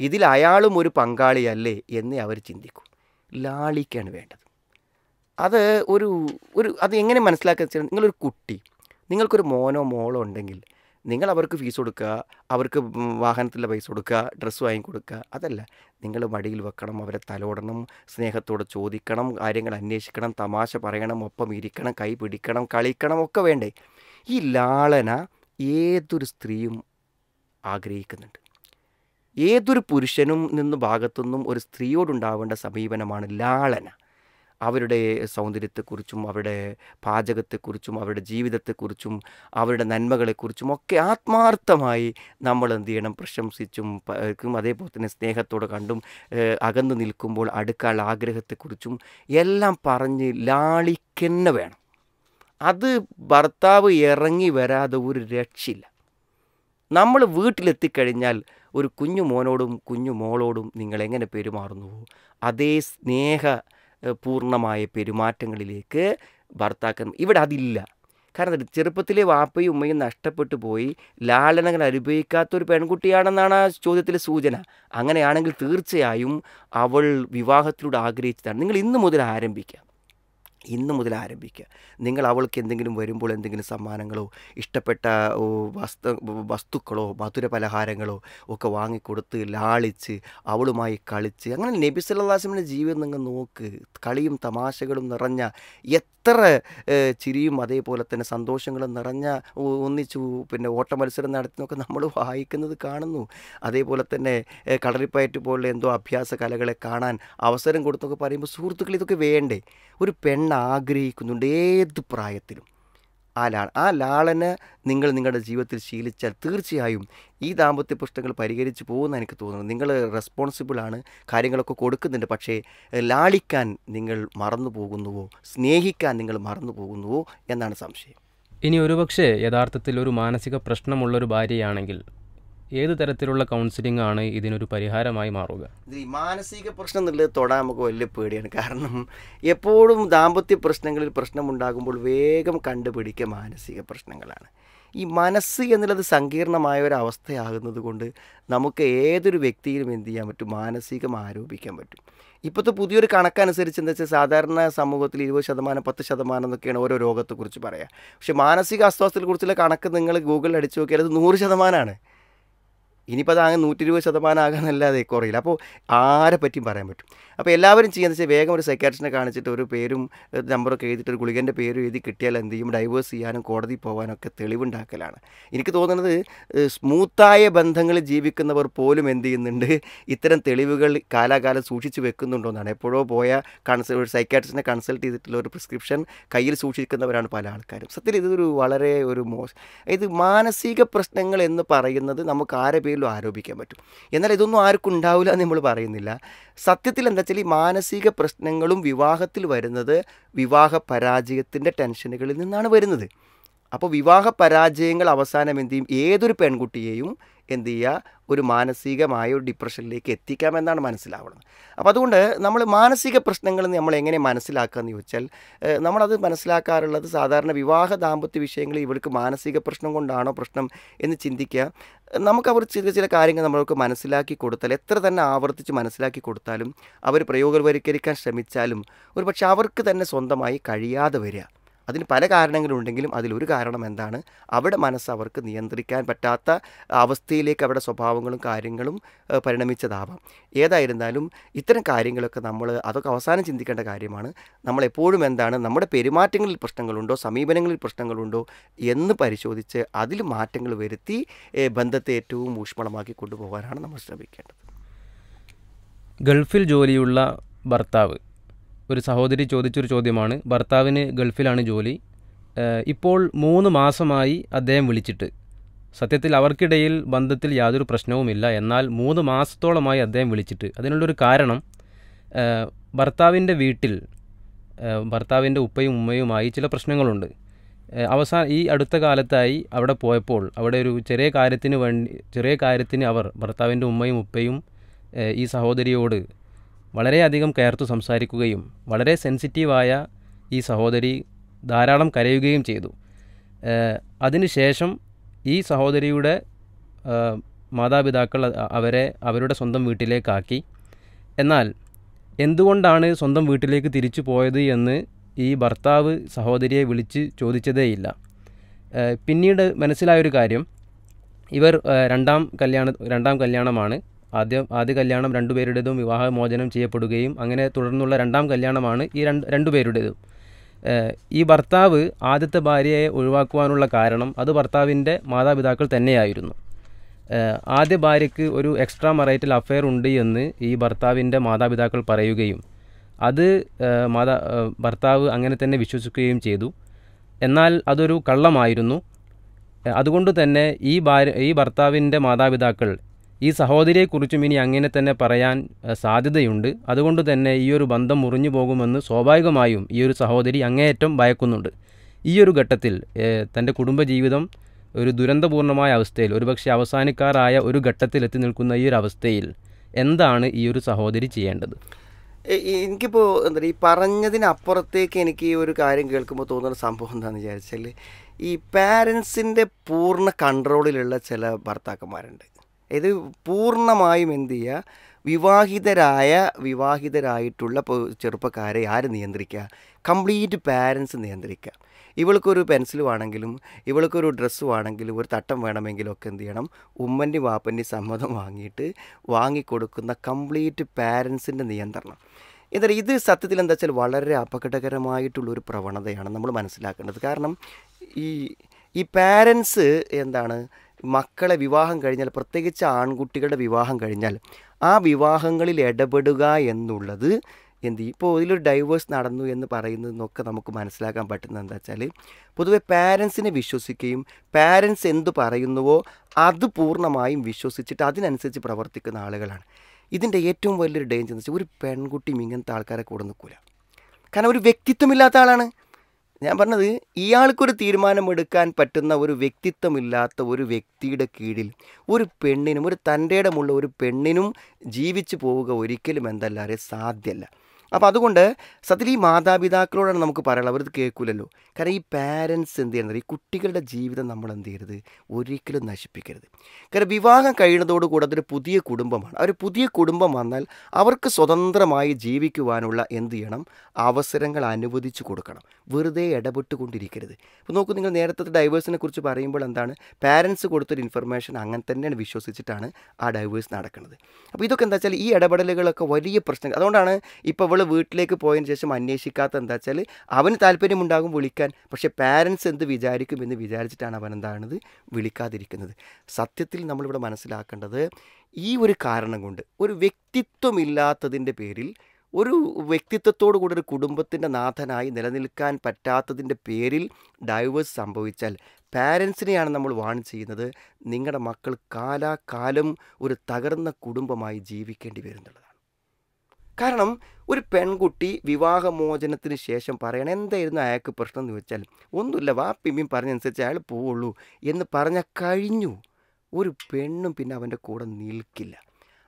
ഇതിൽ അയാളും ഒരു പങ്കാളിയല്ലേ എന്നേ അവർ ചിന്തിക്കൂ. ലാളിക്കാണ് വേണ്ടത്. അത് അത് എങ്ങനെ മനസ്സിലാക്കുക വെച്ചാൽ, നിങ്ങളൊരു കുട്ടി, നിങ്ങൾക്കൊരു മോനോ മോളോ ഉണ്ടെങ്കിൽ നിങ്ങൾ അവർക്ക് ഫീസ് കൊടുക്കുക, അവർക്ക് വാഹനത്തിൻ്റെ പൈസ കൊടുക്കുക, ഡ്രസ്സ് വാങ്ങിക്കൊടുക്കുക, അതല്ല. നിങ്ങൾ മടിയിൽ വെക്കണം, അവരെ തലോടണം, സ്നേഹത്തോടെ ചോദിക്കണം, കാര്യങ്ങൾ അന്വേഷിക്കണം, തമാശ പറയണം, ഒപ്പം ഇരിക്കണം, കൈ പിടിക്കണം, കളിക്കണം, ഒക്കെ വേണ്ടേ? ഈ ലാളന ഏതൊരു സ്ത്രീയും ആഗ്രഹിക്കുന്നുണ്ട്. ഏതൊരു പുരുഷനും ഭാഗത്തുനിന്നും ഒരു സ്ത്രീയോടുണ്ടാവേണ്ട സമീപനമാണ് ലാളന. അവരുടെ സൗന്ദര്യത്തെക്കുറിച്ചും അവരുടെ പാചകത്തെക്കുറിച്ചും അവരുടെ ജീവിതത്തെക്കുറിച്ചും അവരുടെ നന്മകളെക്കുറിച്ചും ഒക്കെ ആത്മാർത്ഥമായി നമ്മൾ എന്ത് ചെയ്യണം? പ്രശംസിച്ചും അതേപോലെ തന്നെ സ്നേഹത്തോടെ കണ്ടും അകന്നു നിൽക്കുമ്പോൾ അടുക്കാനുള്ള ആഗ്രഹത്തെക്കുറിച്ചും എല്ലാം പറഞ്ഞ് ലാളിക്കന്നെ വേണം. അത് ഭർത്താവ് ഇറങ്ങി വരാതെ ഒരു രക്ഷയില്ല. നമ്മൾ വീട്ടിലെത്തിക്കഴിഞ്ഞാൽ ഒരു കുഞ്ഞു മോനോടും കുഞ്ഞു മോളോടും നിങ്ങൾ എങ്ങനെ പെരുമാറുന്നുവോ അതേ പൂർണ്ണമായ പെരുമാറ്റങ്ങളിലേക്ക് ഭർത്താക്കൻ ഇവിടെ അതില്ല. കാരണം ചെറുപ്പത്തിലെ വാപ്പയും ഉമ്മയും നഷ്ടപ്പെട്ടു പോയി ലാളനകൾ അനുഭവിക്കാത്തൊരു പെൺകുട്ടിയാണെന്നാണ് ആ ചോദ്യത്തിലെ സൂചന. അങ്ങനെയാണെങ്കിൽ തീർച്ചയായും അവൾ വിവാഹത്തിലൂടെ ആഗ്രഹിച്ചതാണ്. നിങ്ങൾ ഇന്ന് മുതൽ ആരംഭിക്കുക. നിങ്ങൾ അവൾക്ക് എന്തെങ്കിലും വരുമ്പോൾ എന്തെങ്കിലും സമ്മാനങ്ങളോ ഇഷ്ടപ്പെട്ട വസ്തുക്കളോ മധുര പലഹാരങ്ങളോ ഒക്കെ വാങ്ങിക്കൊടുത്ത് ലാളിച്ച് അവളുമായി കളിച്ച് അങ്ങനെ നബി സല്ലല്ലാഹു അലൈഹി വസല്ലമയുടെ ജീവിതം നിങ്ങൾ നോക്ക്. കളിയും തമാശകളും നിറഞ്ഞ എത്ര ചിരിയും അതേപോലെ തന്നെ സന്തോഷങ്ങളും നിറഞ്ഞ ഒന്നിച്ചു പിന്നെ ഓട്ട മത്സരം നടത്തുന്നതൊക്കെ നമ്മൾ വായിക്കുന്നത് കാണുന്നു. അതേപോലെ തന്നെ കളറിപ്പയറ്റ് പോലുള്ള എന്തോ അഭ്യാസ കലകളെ കാണാൻ അവസരം കൊടുത്തൊക്കെ പറയുമ്പോൾ സുഹൃത്തുക്കൾ ഇതൊക്കെ വേണ്ടേ? ഒരു പെണ്ണ് ആഗ്രഹിക്കുന്നുണ്ട് ഏത് പ്രായത്തിലും. ആ ലാളന നിങ്ങൾ നിങ്ങളുടെ ജീവിതത്തിൽ ശീലിച്ചാൽ തീർച്ചയായും ഈ ദാമ്പത്യ പ്രശ്നങ്ങൾ പരിഹരിച്ച് പോകുമെന്ന് എനിക്ക് തോന്നുന്നു. നിങ്ങൾ റെസ്പോൺസിബിളാണ്, കാര്യങ്ങളൊക്കെ കൊടുക്കുന്നുണ്ട്. പക്ഷേ ലാളിക്കാൻ നിങ്ങൾ മറന്നു പോകുന്നുവോ, സ്നേഹിക്കാൻ നിങ്ങൾ മറന്നു പോകുന്നുവോ എന്നാണ് സംശയം. ഇനി ഒരുപക്ഷെ യഥാർത്ഥത്തിൽ ഒരു മാനസിക പ്രശ്നമുള്ളൊരു ഭാര്യയാണെങ്കിൽ ഏത് തരത്തിലുള്ള കൗൺസിലിംഗ് ആണ് ഇതിനൊരു പരിഹാരമായി മാറുക? ഈ മാനസിക പ്രശ്നം എന്നുള്ളത് തൊടാൻ നമുക്ക് വലിയ പേടിയാണ്. കാരണം എപ്പോഴും ദാമ്പത്യ പ്രശ്നങ്ങളിൽ പ്രശ്നമുണ്ടാകുമ്പോൾ വേഗം കണ്ടുപിടിക്കുക മാനസിക പ്രശ്നങ്ങളാണ്. ഈ മനസ്സ് എന്നുള്ളത് സങ്കീർണമായ ഒരു അവസ്ഥയാകുന്നത് കൊണ്ട് നമുക്ക് ഏതൊരു വ്യക്തിയിലും എന്ത് ചെയ്യാൻ പറ്റും, മാനസികം ആരോപിക്കാൻ പറ്റും. ഇപ്പോഴത്തെ പുതിയൊരു കണക്കനുസരിച്ച് എന്താ വെച്ചാൽ സാധാരണ സമൂഹത്തിൽ 20%, 10% എന്നൊക്കെയാണ് ഓരോ രോഗത്തെക്കുറിച്ച് പറയുക. പക്ഷേ മാനസിക അസ്വസ്ഥതയെക്കുറിച്ചുള്ള കണക്ക് നിങ്ങൾ ഗൂഗിളിൽ അടിച്ചു നോക്കിയാൽ അത് 100%. ഇനിയിപ്പോൾ അത് അങ്ങനെ 120% ആകാനല്ലാതെ കുറയില്ല. അപ്പോൾ ആരെ പറ്റിയും പറയാൻ പറ്റും. അപ്പോൾ എല്ലാവരും ചെയ്യുന്നത് വെച്ചാൽ വേഗം ഒരു സൈക്കാട്രിസ്റ്റിനെ കാണിച്ചിട്ട് ഒരു പേരും നമ്പറൊക്കെ എഴുതിയിട്ട് ഒരു ഗുളികൻ്റെ പേരും എഴുതി കിട്ടിയാൽ എന്ത് ചെയ്യും, ഡൈവേഴ്സ് ചെയ്യാനും കോടതി പോകാനൊക്കെ തെളിവുണ്ടാക്കലാണ്. എനിക്ക് തോന്നുന്നത് സ്മൂത്തായ ബന്ധങ്ങളിൽ ജീവിക്കുന്നവർ പോലും എന്ത് ചെയ്യുന്നുണ്ട്, ഇത്തരം തെളിവുകൾ കാലാകാലം സൂക്ഷിച്ച് വെക്കുന്നുണ്ടോയെന്നാണ്. എപ്പോഴോ പോയ ഒരു സൈക്കാട്രിസ്റ്റിനെ കൺസൾട്ട് ചെയ്തിട്ടുള്ള ഒരു പ്രിസ്ക്രിപ്ഷൻ കയ്യിൽ സൂക്ഷിക്കുന്നവരാണ് പല ആൾക്കാരും. സത്യത്തിൽ ഇതൊരു വളരെ ഒരു ഇത് മാനസിക പ്രശ്നങ്ങൾ എന്ന് പറയുന്നത് നമുക്ക് ആരെ പേരിലും ആരോപിക്കാൻ പറ്റും. എന്നാൽ ഇതൊന്നും ആർക്കും ഉണ്ടാവില്ല എന്ന് നമ്മൾ പറയുന്നില്ല. സത്യത്തിൽ എന്താ വെച്ചാൽ ഈ മാനസിക പ്രശ്നങ്ങളും വിവാഹത്തിൽ വരുന്നത് വിവാഹ പരാജയത്തിൻ്റെ ടെൻഷനുകളിൽ നിന്നാണ് വരുന്നത്. അപ്പോൾ വിവാഹ പരാജയങ്ങൾ അവസാനം എന്ത് ചെയ്യും, ഏതൊരു പെൺകുട്ടിയെയും എന്ത് ചെയ്യുക, ഒരു മാനസികമായ ഒരു ഡിപ്രഷനിലേക്ക് എത്തിക്കാമെന്നാണ് മനസ്സിലാവുന്നത്. അപ്പോൾ അതുകൊണ്ട് നമ്മൾ മാനസിക പ്രശ്നങ്ങൾ നമ്മൾ എങ്ങനെ മനസ്സിലാക്കുക എന്ന് ചോദിച്ചാൽ നമ്മളത് മനസ്സിലാക്കാറുള്ളത് സാധാരണ വിവാഹ ദാമ്പത്യ വിഷയങ്ങളിൽ ഇവർക്ക് മാനസിക പ്രശ്നം കൊണ്ടാണോ പ്രശ്നം എന്ന് ചിന്തിക്കുക. നമുക്ക് അവർ ചില കാര്യങ്ങൾ നമ്മൾക്ക് മനസ്സിലാക്കി കൊടുത്താൽ, എത്ര തന്നെ ആവർത്തിച്ച് മനസ്സിലാക്കി കൊടുത്താലും അവർ പ്രയോഗവൽക്കരിക്കാൻ ശ്രമിച്ചാലും ഒരു പക്ഷേ അവർക്ക് തന്നെ സ്വന്തമായി കഴിയാതെ വരിക. അതിന് പല കാരണങ്ങളുണ്ടെങ്കിലും അതിലൊരു കാരണം എന്താണ്, അവിടെ മനസ്സ് അവർക്ക് നിയന്ത്രിക്കാൻ പറ്റാത്ത അവസ്ഥയിലേക്ക് അവരുടെ സ്വഭാവങ്ങളും കാര്യങ്ങളും പരിണമിച്ചതാവാം. ഏതായിരുന്നാലും ഇത്തരം കാര്യങ്ങളൊക്കെ അതൊക്കെ അവസാനം ചിന്തിക്കേണ്ട കാര്യമാണ്. നമ്മളെപ്പോഴും എന്താണ്, നമ്മുടെ പെരുമാറ്റങ്ങളിൽ പ്രശ്നങ്ങളുണ്ടോ, സമീപനങ്ങളിൽ പ്രശ്നങ്ങളുണ്ടോ എന്ന് പരിശോധിച്ച് അതിൽ മാറ്റങ്ങൾ വരുത്തി ബന്ധത്തെ ഏറ്റവും ഊഷ്മളമാക്കി കൊണ്ടുപോകാനാണ് നമ്മൾ ശ്രമിക്കേണ്ടത്. ഗൾഫിൽ ജോലിയുള്ള ഭർത്താവ്, ഒരു സഹോദരി ചോദിച്ചൊരു ചോദ്യമാണ്. ഭർത്താവിന് ഗൾഫിലാണ് ജോലി. ഇപ്പോൾ 3 മാസമായി അദ്ദേഹം വിളിച്ചിട്ട്. സത്യത്തിൽ അവർക്കിടയിൽ ബന്ധത്തിൽ യാതൊരു പ്രശ്നവുമില്ല. എന്നാൽ 3 മാസത്തോളമായി അദ്ദേഹം വിളിച്ചിട്ട്. അതിനുള്ളൊരു കാരണം ഭർത്താവിൻ്റെ വീട്ടിൽ ഭർത്താവിൻ്റെ ഉപ്പയും ഉമ്മയുമായി ചില പ്രശ്നങ്ങളുണ്ട്. ഈ അടുത്ത കാലത്തായി അവിടെ പോയപ്പോൾ അവിടെ ഒരു ചെറിയ കാര്യത്തിന് അവർ ഭർത്താവിൻ്റെ ഉമ്മയും ഉപ്പയും ഈ സഹോദരിയോട് വളരെയധികം കയർത്തു സംസാരിക്കുകയും വളരെ സെൻസിറ്റീവായ ഈ സഹോദരി ധാരാളം കരയുകയും ചെയ്തു. അതിനുശേഷം ഈ സഹോദരിയുടെ മാതാപിതാക്കൾ അവരുടെ സ്വന്തം വീട്ടിലേക്കാക്കി. എന്നാൽ എന്തുകൊണ്ടാണ് സ്വന്തം വീട്ടിലേക്ക് തിരിച്ചു പോയത് എന്ന് ഈ ഭർത്താവ് സഹോദരിയെ വിളിച്ച് ചോദിച്ചതേയില്ല. പിന്നീട് മനസ്സിലായൊരു കാര്യം, ഇവർ രണ്ടാം കല്യാണമാണ്. ആദ്യ കല്യാണം രണ്ടുപേരുടേതും വിവാഹമോചനം ചെയ്യപ്പെടുകയും അങ്ങനെ തുടർന്നുള്ള രണ്ടാം കല്യാണമാണ് ഈ രണ്ടുപേരുടേതും. ഈ ഭർത്താവ് ആദ്യത്തെ ഭാര്യയെ ഒഴിവാക്കുവാനുള്ള കാരണം അത് ഭർത്താവിൻ്റെ മാതാപിതാക്കൾ തന്നെയായിരുന്നു. ആദ്യ ഭാര്യയ്ക്ക് ഒരു എക്സ്ട്രാ മറൈറ്റൽ അഫെയർ ഉണ്ട് എന്ന് ഈ ഭർത്താവിൻ്റെ മാതാപിതാക്കൾ പറയുകയും അത് ഭർത്താവ് അങ്ങനെ തന്നെ വിശ്വസിക്കുകയും ചെയ്തു. എന്നാൽ അതൊരു കള്ളമായിരുന്നു. അതുകൊണ്ട് തന്നെ ഈ ഭർത്താവിൻ്റെ മാതാപിതാക്കൾ ഈ സഹോദരിയെക്കുറിച്ചും ഇനി അങ്ങനെ തന്നെ പറയാൻ സാധ്യതയുണ്ട്. അതുകൊണ്ട് തന്നെ ഈ ഒരു ബന്ധം മുറിഞ്ഞു പോകുമെന്ന് സ്വാഭാവികമായും ഈ ഒരു സഹോദരി അങ്ങേയറ്റം ഭയക്കുന്നുണ്ട്. ഈ ഒരു ഘട്ടത്തിൽ തൻ്റെ കുടുംബജീവിതം ഒരു ദുരന്തപൂർണമായ അവസ്ഥയിൽ, ഒരുപക്ഷെ അവസാനിക്കാറായ ഒരു ഘട്ടത്തിലെത്തി നിൽക്കുന്ന ഈ ഒരു അവസ്ഥയിൽ എന്താണ് ഈ ഒരു സഹോദരി ചെയ്യേണ്ടത്? എനിക്കിപ്പോൾ എന്താ പറയുക, ഈ പറഞ്ഞതിനപ്പുറത്തേക്ക് എനിക്ക് ഈ ഒരു കാര്യം കേൾക്കുമ്പോൾ തോന്നുന്ന സംഭവം എന്താണെന്ന് വിചാരിച്ചാൽ, ഈ പാരൻസിൻ്റെ പൂർണ്ണ കൺട്രോളിലുള്ള ചില ഭർത്താക്കന്മാരുണ്ട്. ഇത് പൂർണ്ണമായും എന്ത് ചെയ്യുക, വിവാഹിതരായിട്ടുള്ള ചെറുപ്പക്കാരെ ആര് നിയന്ത്രിക്കുക? കംപ്ലീറ്റ് പാരൻസ് നിയന്ത്രിക്കുക. ഇവൾക്കൊരു പെൻസിൽ വേണമെങ്കിലും ഇവൾക്കൊരു ഡ്രസ്സ് വേണമെങ്കിലും ഒരു തട്ടം വേണമെങ്കിലും ഒക്കെ എന്ത് ചെയ്യണം, ഉമ്മൻ്റെയും വാപ്പൻ്റെയും സമ്മതം വാങ്ങിക്കൊടുക്കുന്ന കംപ്ലീറ്റ് പാരൻസിൻ്റെ നിയന്ത്രണം. എന്താ ഇത് സത്യത്തിൽ എന്താ വെച്ചാൽ വളരെ അപകടകരമായിട്ടുള്ളൊരു പ്രവണതയാണ് നമ്മൾ മനസ്സിലാക്കേണ്ടത്. കാരണം ഈ പാരൻസ് എന്താണ്, മക്കളെ വിവാഹം കഴിഞ്ഞാൽ, പ്രത്യേകിച്ച് ആൺകുട്ടികളുടെ വിവാഹം കഴിഞ്ഞാൽ ആ വിവാഹങ്ങളിൽ ഇടപെടുക എന്നുള്ളത് ഇപ്പോൾ ഇതിലൊരു ഡൈവേഴ്സ് നടന്നു എന്ന് പറയുന്നതെന്നൊക്കെ നമുക്ക് മനസ്സിലാക്കാൻ പറ്റുന്നത് എന്താ വെച്ചാൽ, പൊതുവെ പാരൻസിനെ വിശ്വസിക്കുകയും പാരൻസ് എന്ത് പറയുന്നുവോ അത് പൂർണ്ണമായും വിശ്വസിച്ചിട്ട് അതിനനുസരിച്ച് പ്രവർത്തിക്കുന്ന ആളുകളാണ്. ഇതിൻ്റെ ഏറ്റവും വലിയൊരു ഡേഞ്ചർ എന്ന് വെച്ചാൽ, ഒരു പെൺകുട്ടിയും ഇങ്ങനത്തെ ആൾക്കാരെ കൂടെ നിൽക്കില്ല. കാരണം ഒരു വ്യക്തിത്വമില്ലാത്ത ആളാണ്. ഞാൻ പറഞ്ഞത്, ഇയാൾക്കൊരു തീരുമാനമെടുക്കാൻ പറ്റുന്ന ഒരു വ്യക്തിത്വമില്ലാത്ത ഒരു വ്യക്തിയുടെ കീഴിൽ ഒരു പെണ്ണിനും, ഒരു തൻ്റെ ഇടമുള്ള ഒരു പെണ്ണിനും ജീവിച്ചു പോവുക ഒരിക്കലും എന്തല്ലാതെ സാധ്യമല്ല. അപ്പോൾ അതുകൊണ്ട് സത്യത്തിൽ ഈ മാതാപിതാക്കളോടാണ് നമുക്ക് പറയാനുള്ളത്, അവരത് കേൾക്കില്ലല്ലോ. കാരണം ഈ പാരൻസ് എന്ത് ചെയ്യുന്നത്, ഈ കുട്ടികളുടെ ജീവിതം നമ്മൾ എന്ത് ചെയ്യരുത്, ഒരിക്കലും നശിപ്പിക്കരുത്. കാരണം വിവാഹം കഴിയുന്നതോടുകൂടെ അതൊരു പുതിയ കുടുംബമാണ്. ഒരു പുതിയ കുടുംബം വന്നാൽ അവർക്ക് സ്വതന്ത്രമായി ജീവിക്കുവാനുള്ള എന്ത് ചെയ്യണം, അവസരങ്ങൾ അനുവദിച്ചു കൊടുക്കണം. വെറുതെ ഇടപെട്ടുകൊണ്ടിരിക്കരുത്. ഇപ്പോൾ നോക്കൂ, നിങ്ങൾ നേരത്തെ ഡൈവേഴ്സിനെ കുറിച്ച് പറയുമ്പോൾ എന്താണ്, പാരൻസ് കൊടുത്തൊരു ഇൻഫർമേഷൻ അങ്ങനെ തന്നെയാണ് വിശ്വസിച്ചിട്ടാണ് ആ ഡൈവേഴ്സ് നടക്കുന്നത്. അപ്പോൾ ഇതൊക്കെ എന്താ വെച്ചാൽ, ഈ ഇടപെടലുകളൊക്കെ വലിയ പ്രശ്നങ്ങൾ. അതുകൊണ്ടാണ് ഇപ്പോൾ അവൾ വീട്ടിലേക്ക് പോയതിന് ശേഷം അന്വേഷിക്കാത്ത എന്താ വെച്ചാൽ, അവന് താല്പര്യമുണ്ടാകും വിളിക്കാൻ, പക്ഷേ പാരൻസ് എന്ത് വിചാരിക്കും എന്ന് വിചാരിച്ചിട്ടാണ് അവൻ എന്താണത് വിളിക്കാതിരിക്കുന്നത്. സത്യത്തിൽ നമ്മളിവിടെ മനസ്സിലാക്കേണ്ടത്, ഈ ഒരു കാരണം കൊണ്ട്, ഒരു വ്യക്തിത്വമില്ലാത്തതിൻ്റെ പേരിൽ, ഒരു വ്യക്തിത്വത്തോടു കൂടി ഒരു കുടുംബത്തിൻ്റെ നാഥനായി നിലനിൽക്കാൻ പറ്റാത്തതിൻ്റെ പേരിൽ ഡൈവേഴ്സ് സംഭവിച്ചാൽ പാരൻസിനെയാണ് നമ്മൾ വാൺ ചെയ്യുന്നത്, നിങ്ങളുടെ മക്കൾ കാലാകാലം ഒരു തകർന്ന കുടുംബമായി ജീവിക്കേണ്ടി വരുന്നുള്ളതാണ്. കാരണം ഒരു പെൺകുട്ടി വിവാഹമോചനത്തിന് ശേഷം പറയണം, എന്തായിരുന്നു അയാൾക്ക് പ്രശ്നം എന്ന് വെച്ചാൽ, ഒന്നുമില്ല, വാപ്പിമ്മയും പറഞ്ഞനുസരിച്ച് അയാൾ പോവുള്ളൂ എന്ന് പറഞ്ഞാൽ കഴിഞ്ഞു. ഒരു പെണ്ണും പിന്നെ അവൻ്റെ കൂടെ നിൽക്കില്ല.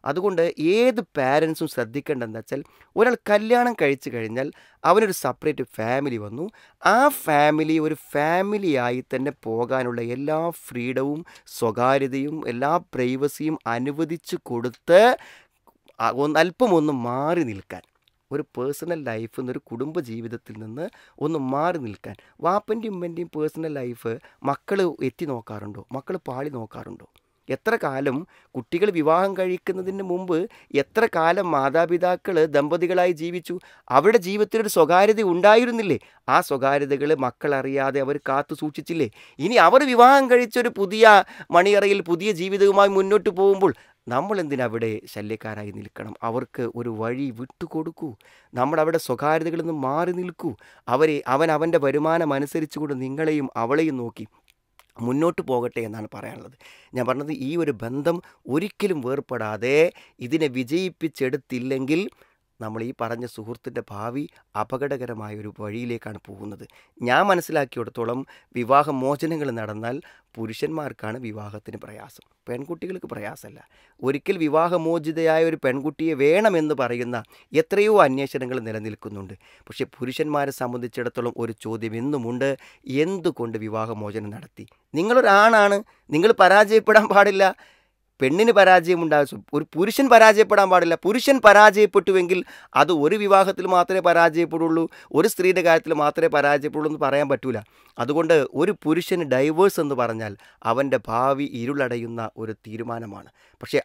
അതുകൊണ്ട് ഏത് പാരൻസും ശ്രദ്ധിക്കേണ്ടതെന്ന് വെച്ചാൽ, ഒരാൾ കല്യാണം കഴിച്ചു കഴിഞ്ഞാൽ അവനൊരു സെപ്പറേറ്റ് ഫാമിലി വന്നു, ആ ഫാമിലി ഒരു ഫാമിലിയായി തന്നെ പോകാനുള്ള എല്ലാ ഫ്രീഡവും സ്വകാര്യതയും എല്ലാ പ്രൈവസിയും അനുവദിച്ചു കൊടുത്ത് അല്പം ഒന്ന് മാറി നിൽക്കാൻ, ഒരു പേഴ്സണൽ ലൈഫിൽ നിന്ന്, ഒരു കുടുംബ ജീവിതത്തിൽ നിന്ന് ഒന്ന് മാറി നിൽക്കാൻ. വാപ്പൻ്റെയും ഉമ്മൻ്റെയും പേഴ്സണൽ ലൈഫ് മക്കൾ എത്തി നോക്കാറുണ്ടോ? മക്കൾ പാളി നോക്കാറുണ്ടോ? എത്ര കാലം കുട്ടികൾ വിവാഹം കഴിക്കുന്നതിന് മുമ്പ് എത്ര കാലം മാതാപിതാക്കൾ ദമ്പതികളായി ജീവിച്ചു? അവരുടെ ജീവിതത്തിലൊരു സ്വകാര്യത ഉണ്ടായിരുന്നില്ലേ? ആ സ്വകാര്യതകൾ മക്കളറിയാതെ അവർ കാത്തു സൂക്ഷിച്ചില്ലേ? ഇനി അവർ വിവാഹം കഴിച്ചൊരു പുതിയ മണിയറയിൽ പുതിയ ജീവിതവുമായി മുന്നോട്ട് പോകുമ്പോൾ നമ്മളെന്തിനവിടെ ശല്യക്കാരായി നിൽക്കണം? അവർക്ക് ഒരു വഴി വിട്ടുകൊടുക്കൂ. നമ്മളവിടെ സ്വകാര്യതകളിൽ നിന്ന് മാറി നിൽക്കൂ. അവൻ്റെ വരുമാനം അനുസരിച്ചുകൊണ്ട് നിങ്ങളെയും അവളെയും നോക്കി മുന്നോട്ട് പോകട്ടെ എന്നാണ് പറയാനുള്ളത്. ഞാൻ പറഞ്ഞത്, ഈ ഒരു ബന്ധം ഒരിക്കലും വേർപ്പെടാതെ ഇതിനെ വിജയിപ്പിച്ചെടുത്തില്ലെങ്കിൽ നമ്മൾ ഈ പറഞ്ഞ സുഹൃത്തിൻ്റെ ഭാവി അപകടകരമായ ഒരു വഴിയിലേക്കാണ് പോകുന്നത്. ഞാൻ മനസ്സിലാക്കിയിടത്തോളം വിവാഹമോചനങ്ങൾ നടന്നാൽ പുരുഷന്മാർക്കാണ് വിവാഹത്തിന് പ്രയാസം, പെൺകുട്ടികൾക്ക് പ്രയാസമല്ല. ഒരിക്കൽ വിവാഹമോചിതയായ ഒരു പെൺകുട്ടിയെ വേണമെന്ന് പറയുന്ന എത്രയോ അന്വേഷണങ്ങൾ നിലനിൽക്കുന്നുണ്ട്. പക്ഷേ പുരുഷന്മാരെ സംബന്ധിച്ചിടത്തോളം ഒരു ചോദ്യം എന്നുമുണ്ട്, എന്തുകൊണ്ട് വിവാഹമോചനം നടത്തി? നിങ്ങളൊരാണാണ്, നിങ്ങൾ പരാജയപ്പെടാൻ പാടില്ല. പെണ്ണിന് പരാജയമുണ്ടാകും, ഒരു പുരുഷൻ പരാജയപ്പെടാൻ പാടില്ല. പുരുഷൻ പരാജയപ്പെട്ടുവെങ്കിൽ അത് ഒരു വിവാഹത്തിൽ മാത്രമേ പരാജയപ്പെടുള്ളൂ, ഒരു സ്ത്രീയുടെ കാര്യത്തിൽ മാത്രമേ പരാജയപ്പെടുള്ളൂ എന്ന് പറയാൻ പറ്റൂല. അതുകൊണ്ട് ഒരു പുരുഷന് ഡൈവേഴ്സ് എന്ന് പറഞ്ഞാൽ അവൻ്റെ ഭാവി ഇരുളടയുന്ന ഒരു തീരുമാനമാണ്. പക്ഷേ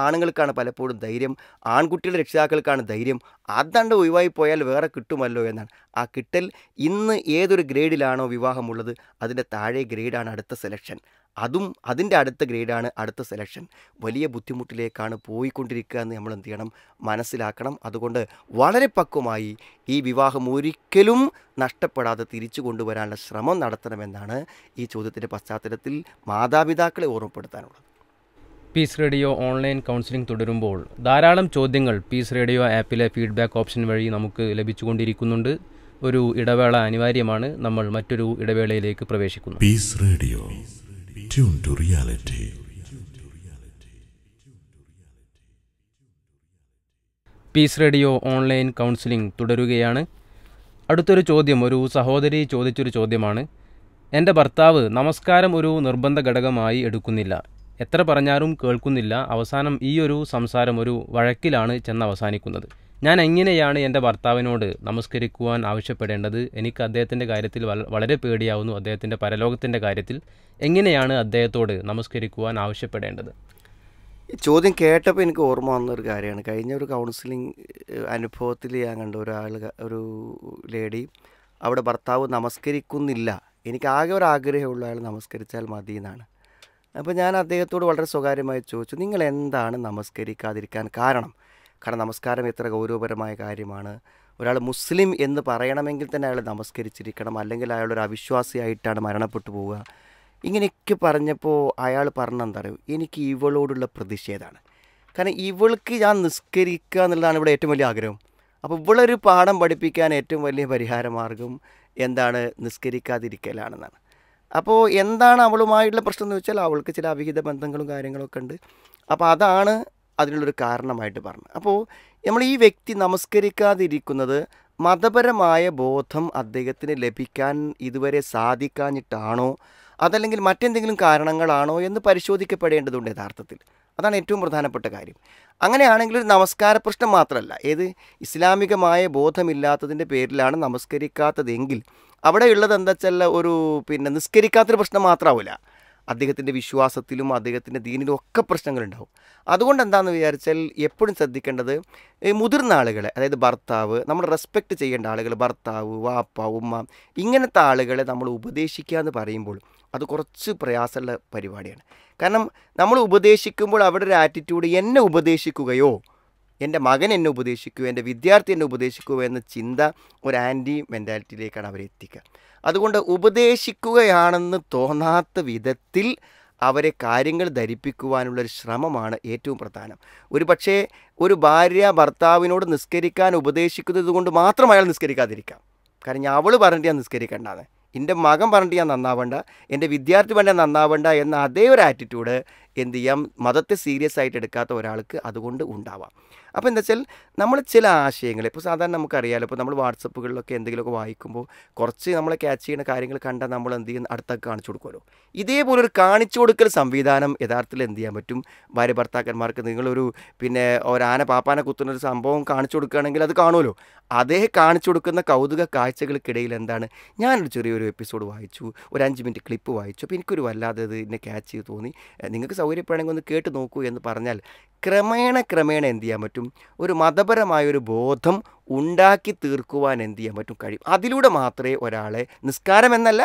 ആണുങ്ങൾക്കാണ് പലപ്പോഴും ധൈര്യം, ആൺകുട്ടികളുടെ രക്ഷിതാക്കൾക്കാണ് ധൈര്യം, അതാണ്ട് ഒഴിവായി പോയാൽ വേറെ കിട്ടുമല്ലോ എന്നാണ്. ആ കിട്ടൽ ഇന്ന് ഏതൊരു ഗ്രേഡിലാണോ വിവാഹമുള്ളത് അതിൻ്റെ താഴെ ഗ്രേഡാണ് അടുത്ത സെലക്ഷൻ, അതിൻ്റെ അടുത്ത ഗ്രേഡാണ് അടുത്ത സെലക്ഷൻ. വലിയ ബുദ്ധിമുട്ടിലേക്കാണ് പോയിക്കൊണ്ടിരിക്കുക എന്ന് നമ്മൾ എന്ത് ചെയ്യണം, മനസ്സിലാക്കണം. അതുകൊണ്ട് വളരെ പക്വമായി ഈ വിവാഹം ഒരിക്കലും നഷ്ടപ്പെടാതെ തിരിച്ചു കൊണ്ടുവരാനുള്ള ശ്രമം നടത്തണമെന്നാണ് ഈ ചോദ്യത്തിൻ്റെ പശ്ചാത്തലത്തിൽ മാതാപിതാക്കളെ ഓർമ്മപ്പെടുത്താനുള്ളത്. പീസ് റേഡിയോ ഓൺലൈൻ കൗൺസിലിംഗ് തുടരുമ്പോൾ ധാരാളം ചോദ്യങ്ങൾ പീസ് റേഡിയോ ആപ്പിലെ ഫീഡ്ബാക്ക് ഓപ്ഷൻ വഴി നമുക്ക് ലഭിച്ചുകൊണ്ടിരിക്കുന്നുണ്ട്. ഒരു ഇടവേള അനിവാര്യമാണ്. നമ്മൾ മറ്റൊരു ഇടവേളയിലേക്ക് പ്രവേശിക്കുന്നു. Peace radio Tune to reality. Peace radio online counselling തുടരുകയാണ്. അടുത്തൊരു ചോദ്യം ഒരു സഹോദരി ചോദിച്ചൊരു ചോദ്യമാണ്. എൻ്റെ ഭർത്താവ് നമസ്കാരം ഒരു നിർബന്ധ ഘടകമായി എടുക്കുന്നില്ല. എത്ര പറഞ്ഞാലും കേൾക്കുന്നില്ല. അവസാനം ഈ ഒരു സംസാരം ഒരു വഴക്കിലാണ് ചെന്നവസാനിക്കുന്നത്. ഞാൻ എങ്ങനെയാണ് എൻ്റെ ഭർത്താവിനോട് നമസ്കരിക്കുവാൻ ആവശ്യപ്പെടേണ്ടത്? എനിക്ക് അദ്ദേഹത്തിൻ്റെ കാര്യത്തിൽ വളരെ പേടിയാവുന്നു. അദ്ദേഹത്തിൻ്റെ പരലോകത്തിൻ്റെ കാര്യത്തിൽ എങ്ങനെയാണ് അദ്ദേഹത്തോട് നമസ്കരിക്കുവാൻ ആവശ്യപ്പെടേണ്ടത്? ഈ ചോദ്യം കേട്ടപ്പോൾ എനിക്ക് ഓർമ്മ വന്നൊരു കാര്യമാണ്. കഴിഞ്ഞ ഒരു കൗൺസിലിംഗ് അനുഭവത്തിൽ ഞാൻ കണ്ട ഒരു ലേഡി, അവിടെ ഭർത്താവ് നമസ്കരിക്കുന്നില്ല, എനിക്ക് ആകെ ഒരു ആഗ്രഹമുള്ള അയാൾ നമസ്കരിച്ചാൽ മതി എന്നാണ്. അപ്പോൾ ഞാൻ അദ്ദേഹത്തോട് വളരെ സ്വകാര്യമായി ചോദിച്ചു, നിങ്ങൾ എന്താണ് നമസ്കരിക്കാതിരിക്കാൻ കാരണം? കാരണം നമസ്കാരം എത്ര ഗൗരവപരമായ കാര്യമാണ്. ഒരാൾ മുസ്ലിം എന്ന് പറയണമെങ്കിൽ തന്നെ അയാൾ നമസ്കരിച്ചിരിക്കണം, അല്ലെങ്കിൽ അയാളൊരു അവിശ്വാസിയായിട്ടാണ് മരണപ്പെട്ടു പോവുക. ഇങ്ങനെയൊക്കെ പറഞ്ഞപ്പോൾ അയാൾ പറഞ്ഞെന്താ അറിയോ, എനിക്ക് ഇവളോടുള്ള പ്രതിഷേധമാണ്. കാരണം ഇവൾക്ക് ഞാൻ നിസ്കരിക്കുക എന്നുള്ളതാണ് ഇവിടെ ഏറ്റവും വലിയ ആഗ്രഹം. അപ്പോൾ ഇവളൊരു പാഠം പഠിപ്പിക്കാൻ ഏറ്റവും വലിയ പരിഹാരമാർഗം എന്താണ്? നിസ്കരിക്കാതിരിക്കലാണെന്നാണ്. അപ്പോൾ എന്താണ് അവളുമായിട്ടുള്ള പ്രശ്നം എന്ന് വെച്ചാൽ, അവൾക്ക് ചില അവിഹിത ബന്ധങ്ങളും കാര്യങ്ങളൊക്കെ ഉണ്ട്. അപ്പോൾ അതാണ് അതിനുള്ളൊരു കാരണമായിട്ട് പറഞ്ഞത്. അപ്പോൾ നമ്മൾ ഈ വ്യക്തി നമസ്കരിക്കാതിരിക്കുന്നത് മതപരമായ ബോധം അദ്ദേഹത്തിന് ലഭിക്കാൻ ഇതുവരെ സാധിക്കാഞ്ഞിട്ടാണോ, അതല്ലെങ്കിൽ മറ്റെന്തെങ്കിലും കാരണങ്ങളാണോ എന്ന് പരിശോധിക്കപ്പെടേണ്ടതുണ്ട് യഥാർത്ഥത്തിൽ. അതാണ് ഏറ്റവും പ്രധാനപ്പെട്ട കാര്യം. അങ്ങനെയാണെങ്കിൽ ഒരു നമസ്കാര പ്രശ്നം മാത്രമല്ല, ഇസ്ലാമികമായ ബോധമില്ലാത്തതിൻ്റെ പേരിലാണ് നമസ്കരിക്കാത്തതെങ്കിൽ അവിടെയുള്ളത് എന്താ വെച്ചാൽ ഒരു നിസ്കരിക്കാത്തൊരു പ്രശ്നം മാത്രമാവില്ല, അദ്ദേഹത്തിൻ്റെ വിശ്വാസത്തിലും അദ്ദേഹത്തിൻ്റെ ദീനിലും ഒക്കെ പ്രശ്നങ്ങളുണ്ടാവും. അതുകൊണ്ട് എന്താണെന്ന് വിചാരിച്ചാൽ എപ്പോഴും ശ്രദ്ധിക്കേണ്ടത്, മുതിർന്ന ആളുകളെ, അതായത് ഭർത്താവ്, നമ്മൾ റെസ്പെക്റ്റ് ചെയ്യേണ്ട ആളുകൾ, ഭർത്താവ്, വാപ്പ, ഉമ്മ, ഇങ്ങനത്തെ ആളുകളെ നമ്മൾ ഉപദേശിക്കുക എന്ന് പറയുമ്പോൾ അത് കുറച്ച് പ്രയാസമുള്ള പരിപാടിയാണ്. കാരണം നമ്മൾ ഉപദേശിക്കുമ്പോൾ അവിടെ ഒരു ആറ്റിറ്റ്യൂഡ്, എന്നെ ഉപദേശിക്കുകയോ, എൻ്റെ മകൻ എന്നെ ഉപദേശിക്കുകയോ, എൻ്റെ വിദ്യാർത്ഥി എന്നെ ഉപദേശിക്കുകയോ എന്ന ചിന്ത ഒരു ആൻറ്റി മെൻറ്റാലിറ്റിയിലേക്കാണ് അവരെ എത്തിക്കുക. അതുകൊണ്ട് ഉപദേശിക്കുകയാണെന്ന് തോന്നാത്ത വിധത്തിൽ അവരെ കാര്യങ്ങൾ ധരിപ്പിക്കുവാനുള്ളൊരു ശ്രമമാണ് ഏറ്റവും പ്രധാനം. ഒരു പക്ഷേ ഒരു ഭാര്യ ഭർത്താവിനോട് നിസ്കരിക്കാൻ ഉപദേശിക്കുന്നത് കൊണ്ട് മാത്രം അയാൾ നിസ്കരിക്കാതിരിക്കാം. കാരണം അവൾ പറഞ്ഞിട്ട് ഞാൻ നിസ്കരിക്കേണ്ടതാണ്, എൻ്റെ മകൻ പറഞ്ഞിട്ട് ഞാൻ നന്നാവേണ്ട, എൻ്റെ വിദ്യാർത്ഥി പറഞ്ഞാൽ നന്നാവേണ്ട എന്ന അതേ ഒരു ആറ്റിറ്റ്യൂഡ് എന്ത് ചെയ്യാം, മതത്തെ സീരിയസ് ആയിട്ട് എടുക്കാത്ത ഒരാൾക്ക് അതുകൊണ്ട് ഉണ്ടാവാം. അപ്പോൾ എന്താ വെച്ചാൽ നമ്മൾ ചില ആശയങ്ങൾ, ഇപ്പോൾ സാധാരണ നമുക്കറിയാമല്ലോ, ഇപ്പോൾ നമ്മൾ വാട്സപ്പുകളിലൊക്കെ എന്തെങ്കിലുമൊക്കെ വായിക്കുമ്പോൾ കുറച്ച് നമ്മളെ ക്യാച്ച് ചെയ്യുന്ന കാര്യങ്ങൾ കണ്ടാൽ നമ്മൾ എന്ത് ചെയ്യും, അടുത്തൊക്കെ കാണിച്ചു കൊടുക്കുമല്ലോ. ഇതേപോലൊരു കാണിച്ചു കൊടുക്കൽ സംവിധാനം യഥാർത്ഥത്തിൽ എന്ത് ചെയ്യാൻ പറ്റും, ഭാര്യ ഭർത്താക്കന്മാർക്ക്. നിങ്ങളൊരു ഒരാന പാപ്പാനെ കുത്തുന്നൊരു സംഭവം കാണിച്ചു കൊടുക്കുകയാണെങ്കിൽ അത് കാണുമല്ലോ. അതേ കാണിച്ചു കൊടുക്കുന്ന കൗതുക കാഴ്ചകൾക്കിടയിൽ എന്താണ്, ഞാനൊരു ചെറിയൊരു എപ്പിസോഡ് വായിച്ചു, ഒരു 5 മിനിറ്റ് ക്ലിപ്പ് വായിച്ചു, അപ്പോൾ എനിക്കൊരു വല്ലാതെ ഇത് എന്നെ ക്യാച്ച് ചെയ്ത് തോന്നി, നിങ്ങൾക്ക് സൗകര്യപ്പെടുകയാണെങ്കിൽ ഒന്ന് കേട്ട് നോക്കൂ എന്ന് പറഞ്ഞാൽ ക്രമേണ എന്ത് ചെയ്യാൻ പറ്റും, ഒരു മതപരമായൊരു ബോധം ഉണ്ടാക്കി തീർക്കുവാൻ എന്ത് ചെയ്യാൻ പറ്റും, കഴിയും. അതിലൂടെ മാത്രമേ ഒരാളെ നിസ്കാരം എന്നല്ല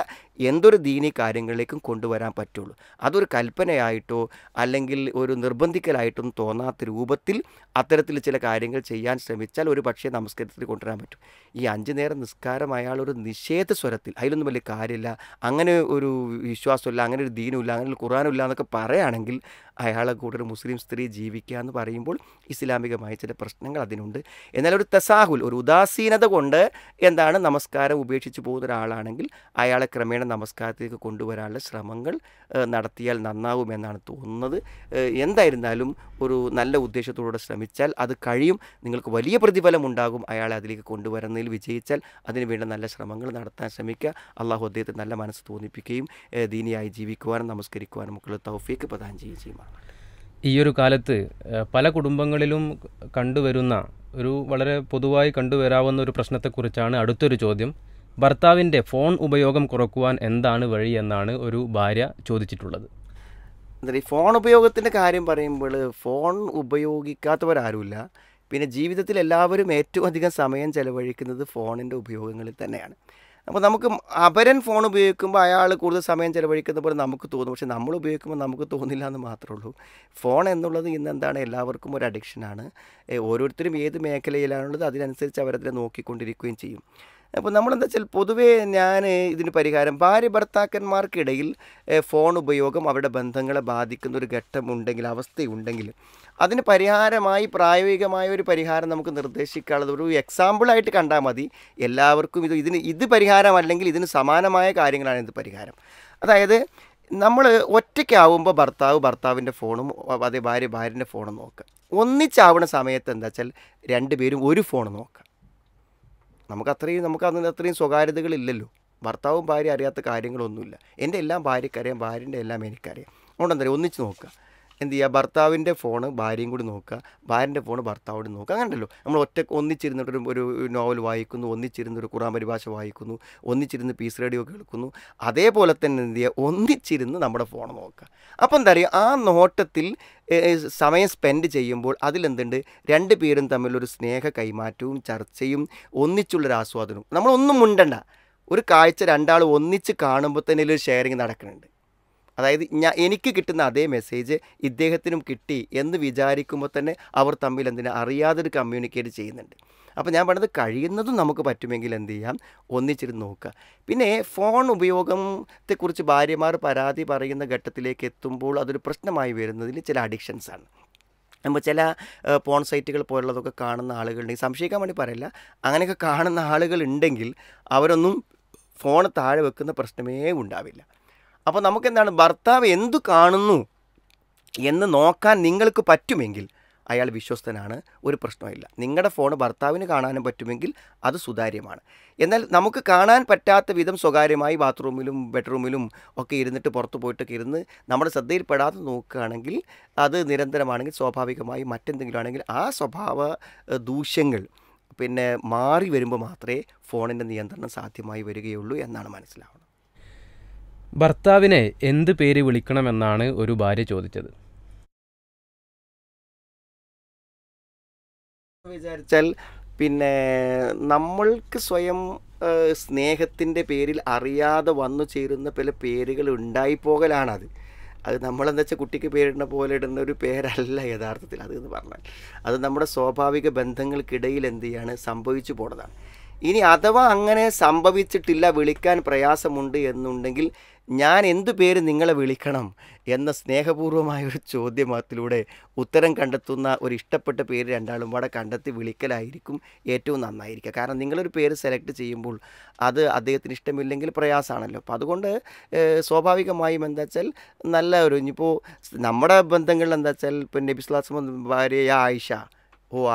എന്തൊരു ദീനി കാര്യങ്ങളിലേക്കും കൊണ്ടുവരാൻ പറ്റുള്ളൂ. അതൊരു കൽപ്പനയായിട്ടോ അല്ലെങ്കിൽ ഒരു നിർബന്ധിക്കലായിട്ടൊന്നും തോന്നാത്ത രൂപത്തിൽ അത്തരത്തിൽ ചില കാര്യങ്ങൾ ചെയ്യാൻ ശ്രമിച്ചാൽ ഒരു പക്ഷേ നമസ്കാരത്തിൽ കൊണ്ടുവരാൻ പറ്റും. ഈ 5 നേരം നിസ്കാരം അയാളൊരു നിഷേധ സ്വരത്തിൽ, അതിലൊന്നും വലിയ കാര്യമില്ല, അങ്ങനെ ഒരു വിശ്വാസമില്ല, അങ്ങനെ ഒരു ദീനുമില്ല, അങ്ങനെ ഒരു ഖുർആനുമില്ല എന്നൊക്കെ പറയുകയാണെങ്കിൽ അയാളെ കൂടെ ഒരു മുസ്ലിം സ്ത്രീ ജീവിക്കുക എന്ന് പറയുമ്പോൾ ഇസ്ലാമികമായ ചില പ്രശ്നങ്ങൾ അതിനുണ്ട്. എന്നാൽ ഒരു തസാഹുൽ, ഒരു ഉദാസീനത കൊണ്ട് എന്താണ് നമസ്കാരം ഉപേക്ഷിച്ച് പോകുന്ന ഒരാളാണെങ്കിൽ അയാളെ ക്രമേണ നമസ്കാരത്തിലേക്ക് കൊണ്ടുവരാനുള്ള ശ്രമങ്ങൾ നടത്തിയാൽ നന്നാവുമെന്നാണ് തോന്നുന്നത്. എന്തായിരുന്നാലും ഒരു നല്ല ഉദ്ദേശത്തോടെ ശ്രമിച്ചാൽ അത് കഴിയും, നിങ്ങൾക്ക് വലിയ പ്രതിഫലം ഉണ്ടാകും. അയാളെ അതിലേക്ക് കൊണ്ടുവരുന്നതിൽ വിജയിച്ചാൽ അതിനുവേണ്ട നല്ല ശ്രമങ്ങൾ നടത്താൻ ശ്രമിക്കുക. അള്ളാഹു അദ്ദേഹത്തെ നല്ല മനസ്സ് തോന്നിപ്പിക്കുകയും ദീനിയായി ജീവിക്കുവാനും നമസ്കരിക്കുവാനും ഒക്കെ തൗഫീക്ക് പ്രദാനം ചെയ്യുകയും. ഈ ഒരു കാലത്ത് പല കുടുംബങ്ങളിലും കണ്ടുവരുന്ന ഒരു വളരെ പൊതുവായി കണ്ടുവരാവുന്ന ഒരു പ്രശ്നത്തെക്കുറിച്ചാണ് അടുത്തൊരു ചോദ്യം. ഭർത്താവിൻ്റെ ഫോൺ ഉപയോഗം കുറക്കുവാൻ എന്താണ് വഴി എന്നാണ് ഒരു ഭാര്യ ചോദിച്ചിട്ടുള്ളത്. ഈ ഫോൺ ഉപയോഗത്തിൻ്റെ കാര്യം പറയുമ്പോൾ ഫോൺ ഉപയോഗിക്കാത്തവരാരുമില്ല. പിന്നെ ജീവിതത്തിൽ എല്ലാവരും ഏറ്റവും അധികം സമയം ചെലവഴിക്കുന്നത് ഫോണിൻ്റെ ഉപയോഗങ്ങളിൽ തന്നെയാണ്. അപ്പോൾ നമുക്ക് അപരൻ ഫോൺ ഉപയോഗിക്കുമ്പോൾ അയാൾ കൂടുതൽ സമയം ചിലവഴിക്കുന്ന പോലെ നമുക്ക് തോന്നും, പക്ഷെ നമ്മൾ ഉപയോഗിക്കുമ്പോൾ നമുക്ക് തോന്നില്ല എന്ന് മാത്രമേ ഉള്ളൂ. ഫോൺ എന്നുള്ളത് ഇന്നെന്താണ് എല്ലാവർക്കും ഒരു അഡിക്ഷനാണ്. ഓരോരുത്തരും ഏത് മേഖലയിലാണുള്ളത് അതിനനുസരിച്ച് അവരതിനെ നോക്കിക്കൊണ്ടിരിക്കുകയും ചെയ്യും. അപ്പോൾ നമ്മളെന്താ വെച്ചാൽ പൊതുവേ ഞാൻ ഇതിന് പരിഹാരം, ഭാര്യ ഭർത്താക്കന്മാർക്കിടയിൽ ഫോൺ ഉപയോഗം അവരുടെ ബന്ധങ്ങളെ ബാധിക്കുന്ന ഒരു ഘട്ടമുണ്ടെങ്കിൽ, അവസ്ഥയുണ്ടെങ്കിൽ അതിന് പരിഹാരമായി പ്രായോഗികമായ ഒരു പരിഹാരം നമുക്ക് നിർദ്ദേശിക്കാനുള്ളത് ഒരു എക്സാമ്പിളായിട്ട് കണ്ടാൽ മതി. എല്ലാവർക്കും ഇത് പരിഹാരം അല്ലെങ്കിൽ ഇതിന് സമാനമായ കാര്യങ്ങളാണ് ഇത് പരിഹാരം. അതായത് നമ്മൾ ഒറ്റയ്ക്കാവുമ്പോൾ ഭർത്താവിൻ്റെ ഫോണും അതേ ഭാര്യൻ്റെ ഫോണും നോക്കുക. ഒന്നിച്ചാവുന്ന സമയത്ത് എന്താ വെച്ചാൽ രണ്ടുപേരും ഒരു ഫോൺ നോക്കുക. നമുക്ക് അത്രയും സ്വകാര്യതകളില്ലല്ലോ. ഭർത്താവും ഭാര്യ അറിയാത്ത കാര്യങ്ങളൊന്നുമില്ല. എൻ്റെ എല്ലാം ഭാര്യക്കറിയാം, ഭാര്യൻ്റെ എല്ലാം എനിക്കറിയാം. അതുകൊണ്ട് എന്താ പറയുക, ഒന്നിച്ച് നോക്കുക. എന്ത് ചെയ്യുക, ഭർത്താവിൻ്റെ ഫോണ് ഭാര്യയും കൂടി നോക്കുക, ഭാര്യൻ്റെ ഫോണ് ഭർത്താവോട് നോക്കുക. അങ്ങനെയല്ലോ നമ്മൾ ഒന്നിച്ചിരുന്നിട്ട് ഒരു നോവൽ വായിക്കുന്നു, ഒന്നിച്ചിരുന്ന് ഒരു ഖുർആൻ പരിഭാഷ വായിക്കുന്നു, ഒന്നിച്ചിരുന്ന് പീസ് റേഡിയോ കേൾക്കുന്നു. അതേപോലെ തന്നെ എന്ത് ചെയ്യുക, ഒന്നിച്ചിരുന്ന് നമ്മുടെ ഫോൺ നോക്കുക. അപ്പോൾ എന്താ പറയുക, ആ നോട്ടത്തിൽ സമയം സ്പെൻഡ് ചെയ്യുമ്പോൾ അതിലെന്തുണ്ട്, രണ്ട് പേരും തമ്മിലൊരു സ്നേഹ കൈമാറ്റവും ചർച്ചയും ഒന്നിച്ചുള്ളൊരു ആസ്വാദനവും. നമ്മളൊന്നും മുണ്ടണ്ട, ഒരു കാഴ്ച രണ്ടാൾ ഒന്നിച്ച് കാണുമ്പോൾ തന്നെ ഒരു ഷെയറിങ് നടക്കുന്നുണ്ട്. അതായത് എനിക്ക് കിട്ടുന്ന അതേ മെസ്സേജ് ഇദ്ദേഹത്തിനും കിട്ടി എന്ന് വിചാരിക്കുമ്പോൾ തന്നെ അവർ തമ്മിൽ അറിയാതൊരു കമ്മ്യൂണിക്കേറ്റ് ചെയ്യുന്നുണ്ട്. അപ്പോൾ ഞാൻ പറഞ്ഞത് കഴിയുന്നതും നമുക്ക് പറ്റുമെങ്കിൽ എന്ത് ചെയ്യാം, ഒന്നിച്ചിരുന്ന് നോക്കുക. പിന്നെ ഫോൺ ഉപയോഗത്തെക്കുറിച്ച് ഭാര്യമാർ പരാതി പറയുന്ന ഘട്ടത്തിലേക്ക് എത്തുമ്പോൾ അതൊരു പ്രശ്നമായി വരുന്നതിൽ ചില അഡിക്ഷൻസാണ്. നമ്മൾ ചില പോൺ സൈറ്റുകൾ പോലുള്ളതൊക്കെ കാണുന്ന ആളുകളുണ്ടെങ്കിൽ, സംശയിക്കാൻ വേണ്ടി പറയില്ല, അങ്ങനെയൊക്കെ കാണുന്ന ആളുകളുണ്ടെങ്കിൽ അവരൊന്നും ഫോൺ താഴെ വെക്കുന്ന പ്രശ്നമേ ഉണ്ടാവില്ല. അപ്പോൾ നമുക്കെന്താണ്, ഭർത്താവ് എന്തു കാണുന്നു എന്ന് നോക്കാൻ നിങ്ങൾക്ക് പറ്റുമെങ്കിൽ അയാൾ വിശ്വസ്തനാണ്, ഒരു പ്രശ്നമില്ല. നിങ്ങളുടെ ഫോൺ ഭർത്താവിന് കാണാനും പറ്റുമെങ്കിൽ അത് സുതാര്യമാണ്. എന്നാൽ നമുക്ക് കാണാൻ പറ്റാത്ത വിധം സ്വകാര്യമായി ബാത്റൂമിലും ബെഡ്റൂമിലും ഒക്കെ ഇരുന്നിട്ട് പുറത്ത് പോയിട്ടൊക്കെ ഇരുന്ന് നമ്മുടെ ശ്രദ്ധയിൽപ്പെടാതെ നോക്കുകയാണെങ്കിൽ, അത് നിരന്തരമാണെങ്കിൽ സ്വാഭാവികമായി മറ്റെന്തെങ്കിലും ആണെങ്കിൽ ആ സ്വഭാവ ദൂഷ്യങ്ങൾ പിന്നെ മാറി വരുമ്പോൾ മാത്രമേ ഫോണിൻ്റെ നിയന്ത്രണം സാധ്യമായി വരികയുള്ളൂ എന്നാണ് മനസ്സിലാവുന്നത്. ഭർത്താവിനെ എന്ത് പേര് വിളിക്കണമെന്നാണ് ഒരു ഭാര്യ ചോദിച്ചത്. വിചാരിച്ചാൽ പിന്നെ നമ്മൾക്ക് സ്വയം സ്നേഹത്തിൻ്റെ പേരിൽ അറിയാതെ വന്നു ചേരുന്ന പല പേരുകൾ ഉണ്ടായിപ്പോകലാണത്. അത് നമ്മളെന്താ വെച്ചാൽ കുട്ടിക്ക് പേരിടുന്ന പോലെ ഇടുന്ന ഒരു പേരല്ല യഥാർത്ഥത്തിൽ അത് എന്ന് പറഞ്ഞാൽ. അത് നമ്മുടെ സ്വാഭാവിക ബന്ധങ്ങൾക്കിടയിൽ എന്ത് ചെയ്യാണ്, സംഭവിച്ചു പോണതാണ്. ഇനി അഥവാ അങ്ങനെ സംഭവിച്ചിട്ടില്ല, വിളിക്കാൻ പ്രയാസമുണ്ട് എന്നുണ്ടെങ്കിൽ ഞാൻ എന്തു പേര് നിങ്ങളെ വിളിക്കണം എന്ന സ്നേഹപൂർവ്വമായൊരു ചോദ്യത്തിലൂടെ ഉത്തരം കണ്ടെത്തുന്ന ഒരു ഇഷ്ടപ്പെട്ട പേര് രണ്ടാളും പാടെ കണ്ടെത്തി വിളിക്കലായിരിക്കും ഏറ്റവും നന്നായിരിക്കുക. കാരണം നിങ്ങളൊരു പേര് സെലക്ട് ചെയ്യുമ്പോൾ അത് അദ്ദേഹത്തിന് ഇഷ്ടമില്ലെങ്കിൽ പ്രയാസമാണല്ലോ. അപ്പോൾ അതുകൊണ്ട് സ്വാഭാവികമായും എന്താ വെച്ചാൽ നല്ല ഒരു, ഇനിയിപ്പോൾ നമ്മുടെ ബന്ധങ്ങളിൽ എന്താ വെച്ചാൽ ഇപ്പം നബി സ്വല്ലല്ലാഹു അലൈഹി വസല്ലം ഭാര്യയായ ആയിഷ,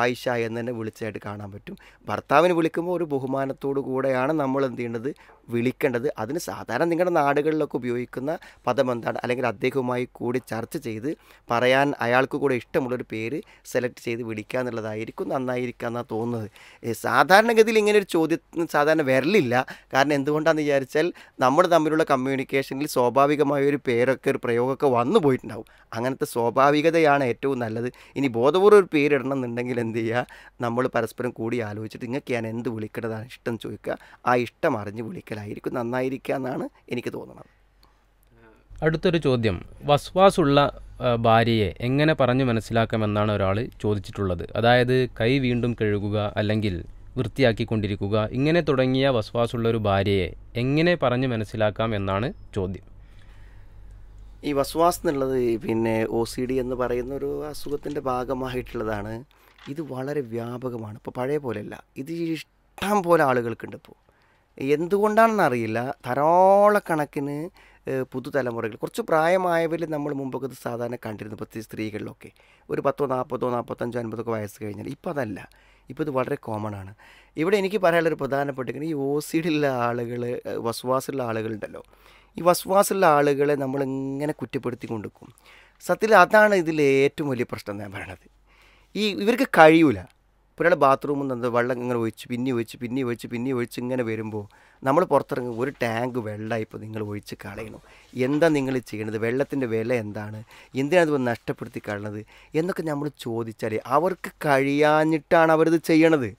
ആയിഷ എന്ന് തന്നെ വിളിച്ചായിട്ട് കാണാൻ പറ്റും. ഭർത്താവിന് വിളിക്കുമ്പോൾ ഒരു ബഹുമാനത്തോടു കൂടെയാണ് നമ്മൾ എന്ത് ചെയ്യേണ്ടത്, വിളിക്കേണ്ടത്. അതിന് സാധാരണ നിങ്ങളുടെ നാടുകളിലൊക്കെ ഉപയോഗിക്കുന്ന പദം എന്താണ്, അല്ലെങ്കിൽ അദ്ദേഹവുമായി കൂടി ചർച്ച ചെയ്ത് പറയാൻ അയാൾക്ക് കൂടെ ഇഷ്ടമുള്ളൊരു പേര് സെലക്ട് ചെയ്ത് വിളിക്കുക എന്നുള്ളതായിരിക്കും നന്നായിരിക്കുക എന്നാണ് തോന്നുന്നത്. സാധാരണഗതിയിൽ ഇങ്ങനെ ഒരു ചോദ്യം സാധാരണ വരലില്ല. കാരണം എന്തുകൊണ്ടാണെന്ന് വിചാരിച്ചാൽ നമ്മൾ തമ്മിലുള്ള കമ്മ്യൂണിക്കേഷനിൽ സ്വാഭാവികമായൊരു പേരൊക്കെ ഒരു പ്രയോഗമൊക്കെ വന്നു പോയിട്ടുണ്ടാവും. അങ്ങനത്തെ സ്വാഭാവികതയാണ് ഏറ്റവും നല്ലത്. ഇനി ബോധപൂർവ്വം ഒരു പേരിടണം എന്നുണ്ടെങ്കിൽ എന്ത് ചെയ്യുക, നമ്മൾ പരസ്പരം കൂടി ആലോചിച്ചിട്ട് നിങ്ങൾക്ക് ഞാൻ എന്ത് വിളിക്കേണ്ടതാണ് ഇഷ്ടം ചോദിക്കുക, ആ ഇഷ്ടം അറിഞ്ഞ് വിളിക്കലായിരിക്കും നന്നായിരിക്കുക എന്നാണ് എനിക്ക് തോന്നുന്നത്. അടുത്തൊരു ചോദ്യം, വസ്വാസുള്ള ഭാര്യയെ എങ്ങനെ പറഞ്ഞു മനസ്സിലാക്കാമെന്നാണ് ഒരാൾ ചോദിച്ചിട്ടുള്ളത്. അതായത് കൈ വീണ്ടും കഴുകുക, അല്ലെങ്കിൽ വൃത്തിയാക്കിക്കൊണ്ടിരിക്കുക, ഇങ്ങനെ തുടങ്ങിയ വസ്വാസുള്ള ഒരു ഭാര്യയെ എങ്ങനെ പറഞ്ഞു മനസ്സിലാക്കാം എന്നാണ് ചോദ്യം. ഈ വസ്വാസ് എന്നുള്ളത് പിന്നെ OCD എന്ന് പറയുന്ന ഒരു അസുഖത്തിൻ്റെ ഭാഗമായിട്ടുള്ളതാണ്. ഇത് വളരെ വ്യാപകമാണ്. ഇപ്പോൾ പഴയ പോലെയല്ല, ഇത് ഇഷ്ടം പോലെ ആളുകൾക്കുണ്ട്. ഇപ്പോൾ എന്തുകൊണ്ടാണെന്ന് അറിയില്ല, ധാരാളക്കണക്കിന് പുതുതലമുറകൾ, കുറച്ച് പ്രായമായവരിൽ നമ്മൾ മുമ്പൊക്കെ ഇത് സാധാരണ കണ്ടിരുന്നു, പ്രത്യേകിച്ച് സ്ത്രീകളിലൊക്കെ ഒരു 10, 40, 45, 50 വയസ്സ് കഴിഞ്ഞാൽ. ഇപ്പോൾ അതല്ല, ഇപ്പോൾ ഇത് വളരെ കോമൺ ആണ്. ഇവിടെ എനിക്ക് പറയാനുള്ളൊരു പ്രധാനപ്പെട്ട ഈ OCD-യുള്ള ആളുകൾ, വസ്വാസുള്ള ആളുകളുണ്ടല്ലോ, ഈ വസ്വാസുള്ള ആളുകളെ നമ്മളിങ്ങനെ കുറ്റപ്പെടുത്തി കൊണ്ടിരിക്കും. സത്യത്തിൽ അതാണ് ഇതിൽ ഏറ്റവും വലിയ പ്രശ്നം ഞാൻ പറയണത്. ഇവർക്ക് കഴിയൂല. ഇപ്പോൾ ഒരാൾ ബാത്റൂമിൽ നിന്ന് വെള്ളം ഇങ്ങനെ ഒഴിച്ച് പിന്നെ ഒഴിച്ച് ഇങ്ങനെ വരുമ്പോൾ നമ്മൾ പുറത്തിറങ്ങും, ഒരു ടാങ്ക് വെള്ളം ഇപ്പോൾ നിങ്ങൾ ഒഴിച്ച് കളയണം, എന്താ നിങ്ങൾ ചെയ്യണത്, വെള്ളത്തിൻ്റെ വില എന്താണ്, എന്തിനാണ് ഇത് നഷ്ടപ്പെടുത്തി കളയണത് എന്നൊക്കെ നമ്മൾ ചോദിച്ചാൽ അവർക്ക് കഴിയാഞ്ഞിട്ടാണ് അവരിത് ചെയ്യണത്.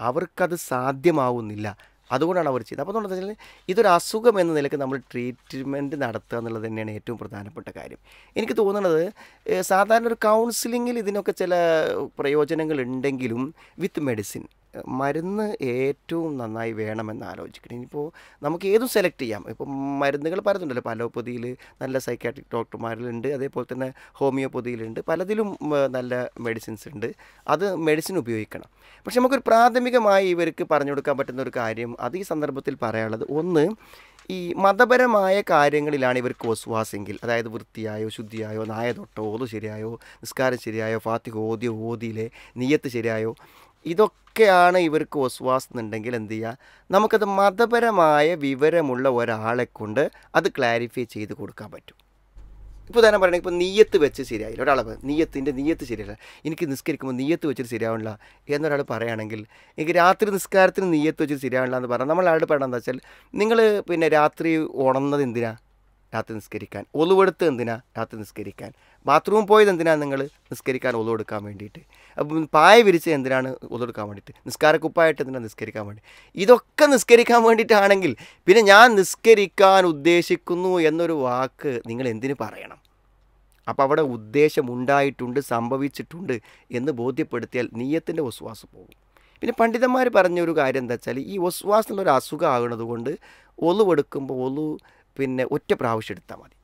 അവർക്കത് സാധ്യമാവുന്നില്ല, അതുകൊണ്ടാണ് അവർ ചെയ്യുന്നത്. അപ്പോൾ എന്ന് പറഞ്ഞാൽ ഇതൊരു അസുഖം എന്ന നിലയ്ക്ക് നമ്മൾ ട്രീറ്റ്മെൻറ്റ് നടത്തുക എന്നുള്ളത് തന്നെയാണ് ഏറ്റവും പ്രധാനപ്പെട്ട കാര്യം. എനിക്ക് തോന്നുന്നത് സാധാരണ ഒരു കൗൺസിലിങ്ങിൽ ഇതിനൊക്കെ ചില പ്രയോജനങ്ങൾ ഉണ്ടെങ്കിലും വിത്ത് മെഡിസിൻ, മരുന്ന് ഏറ്റവും നന്നായി വേണമെന്ന് ആലോചിക്കണം. ഇനിയിപ്പോൾ നമുക്ക് ഏതും സെലക്ട് ചെയ്യാം. ഇപ്പം മരുന്നുകൾ പലതുണ്ടല്ലോ, അലോപ്പതിയിൽ നല്ല സൈക്കാട്രിക് ഡോക്ടർമാരിലുണ്ട്, അതേപോലെ തന്നെ ഹോമിയോപ്പതിയിലുണ്ട്, പലതിലും നല്ല മെഡിസിൻസ് ഉണ്ട്. അത് മെഡിസിൻ ഉപയോഗിക്കണം. പക്ഷെ നമുക്കൊരു പ്രാഥമികമായി ഇവർക്ക് പറഞ്ഞു കൊടുക്കാൻ പറ്റുന്ന ഒരു കാര്യം, അത് ഈ സന്ദർഭത്തിൽ പറയാനുള്ളത്, ഒന്ന്, ഈ മതപരമായ കാര്യങ്ങളിലാണ് ഇവർക്ക് വസ്വാസെങ്കിൽ, അതായത് വൃത്തിയായോ ശുദ്ധിയായോ നായ തൊട്ടോ ഓതു ശരിയായോ നിസ്കാരം ശരിയായോ ഫാത്തിഹ ഓതിയോ ഓതിയിലെ നിയ്യത്ത് ശരിയായോ, ഇതൊക്കെയാണ് ഇവർക്ക് വസ്വാസ് എന്നുണ്ടെങ്കിൽ എന്ത് ചെയ്യുക, നമുക്കത് മതപരമായ വിവരമുള്ള ഒരാളെ കൊണ്ട് അത് ക്ലാരിഫൈ ചെയ്ത് കൊടുക്കാൻ പറ്റും. ഇപ്പോൾ ഉദാഹരണം പറയണമെങ്കിൽ ഇപ്പോൾ നീയത്ത് വെച്ച് ശരിയായില്ല, ഒരാളെ നീയത്ത് ശരിയല്ല, എനിക്ക് നിസ്കരിക്കുമ്പോൾ നീയത്ത് വെച്ചിട്ട് ശരിയാവില്ല എന്നൊരാൾ പറയുകയാണെങ്കിൽ, എനിക്ക് രാത്രി നിസ്കാരത്തിന് നീയത്ത് വെച്ചിട്ട് ശരിയാവില്ല എന്ന് പറഞ്ഞാൽ നമ്മൾ ആളുടെ പറയണമെന്ന് വെച്ചാൽ, നിങ്ങൾ പിന്നെ രാത്രി ഉണർന്നത് എന്തിനാ? രാത്രി നിസ്കരിക്കാൻ. ഒലുവെടുത്ത് എന്തിനാ? രാത്രി നിസ്കരിക്കാൻ. ബാത്റൂമിൽ പോയത് എന്തിനാണ്? നിങ്ങൾ നിസ്കരിക്കാൻ ഒലുവെടുക്കാൻ വേണ്ടിയിട്ട്. അപ്പം പായ വിരിച്ച് എന്തിനാണ്? ഒലുവെടുക്കാൻ വേണ്ടിയിട്ട്. നിസ്കാരക്കുപ്പായിട്ട് എന്തിനാണ്? നിസ്കരിക്കാൻ വേണ്ടി. ഇതൊക്കെ നിസ്കരിക്കാൻ വേണ്ടിയിട്ടാണെങ്കിൽ പിന്നെ ഞാൻ നിസ്കരിക്കാൻ ഉദ്ദേശിക്കുന്നു എന്നൊരു വാക്ക് നിങ്ങൾ എന്തിനു പറയണം? അപ്പോൾ അവിടെ ഉദ്ദേശമുണ്ടായിട്ടുണ്ട്, സംഭവിച്ചിട്ടുണ്ട് എന്ന് ബോധ്യപ്പെടുത്തിയാൽ നീയത്തിൻ്റെ വസ്വാസ് പോകും. പിന്നെ പണ്ഡിതന്മാർ പറഞ്ഞൊരു കാര്യം എന്താ വെച്ചാൽ, ഈ വസ്വാസ് എന്നുള്ളൊരു അസുഖം ആകുന്നത് കൊണ്ട് ഒലുവെടുക്കുമ്പോൾ പിന്നെ ഒറ്റ പ്രാവശ്യം എടുത്താൽ മതി.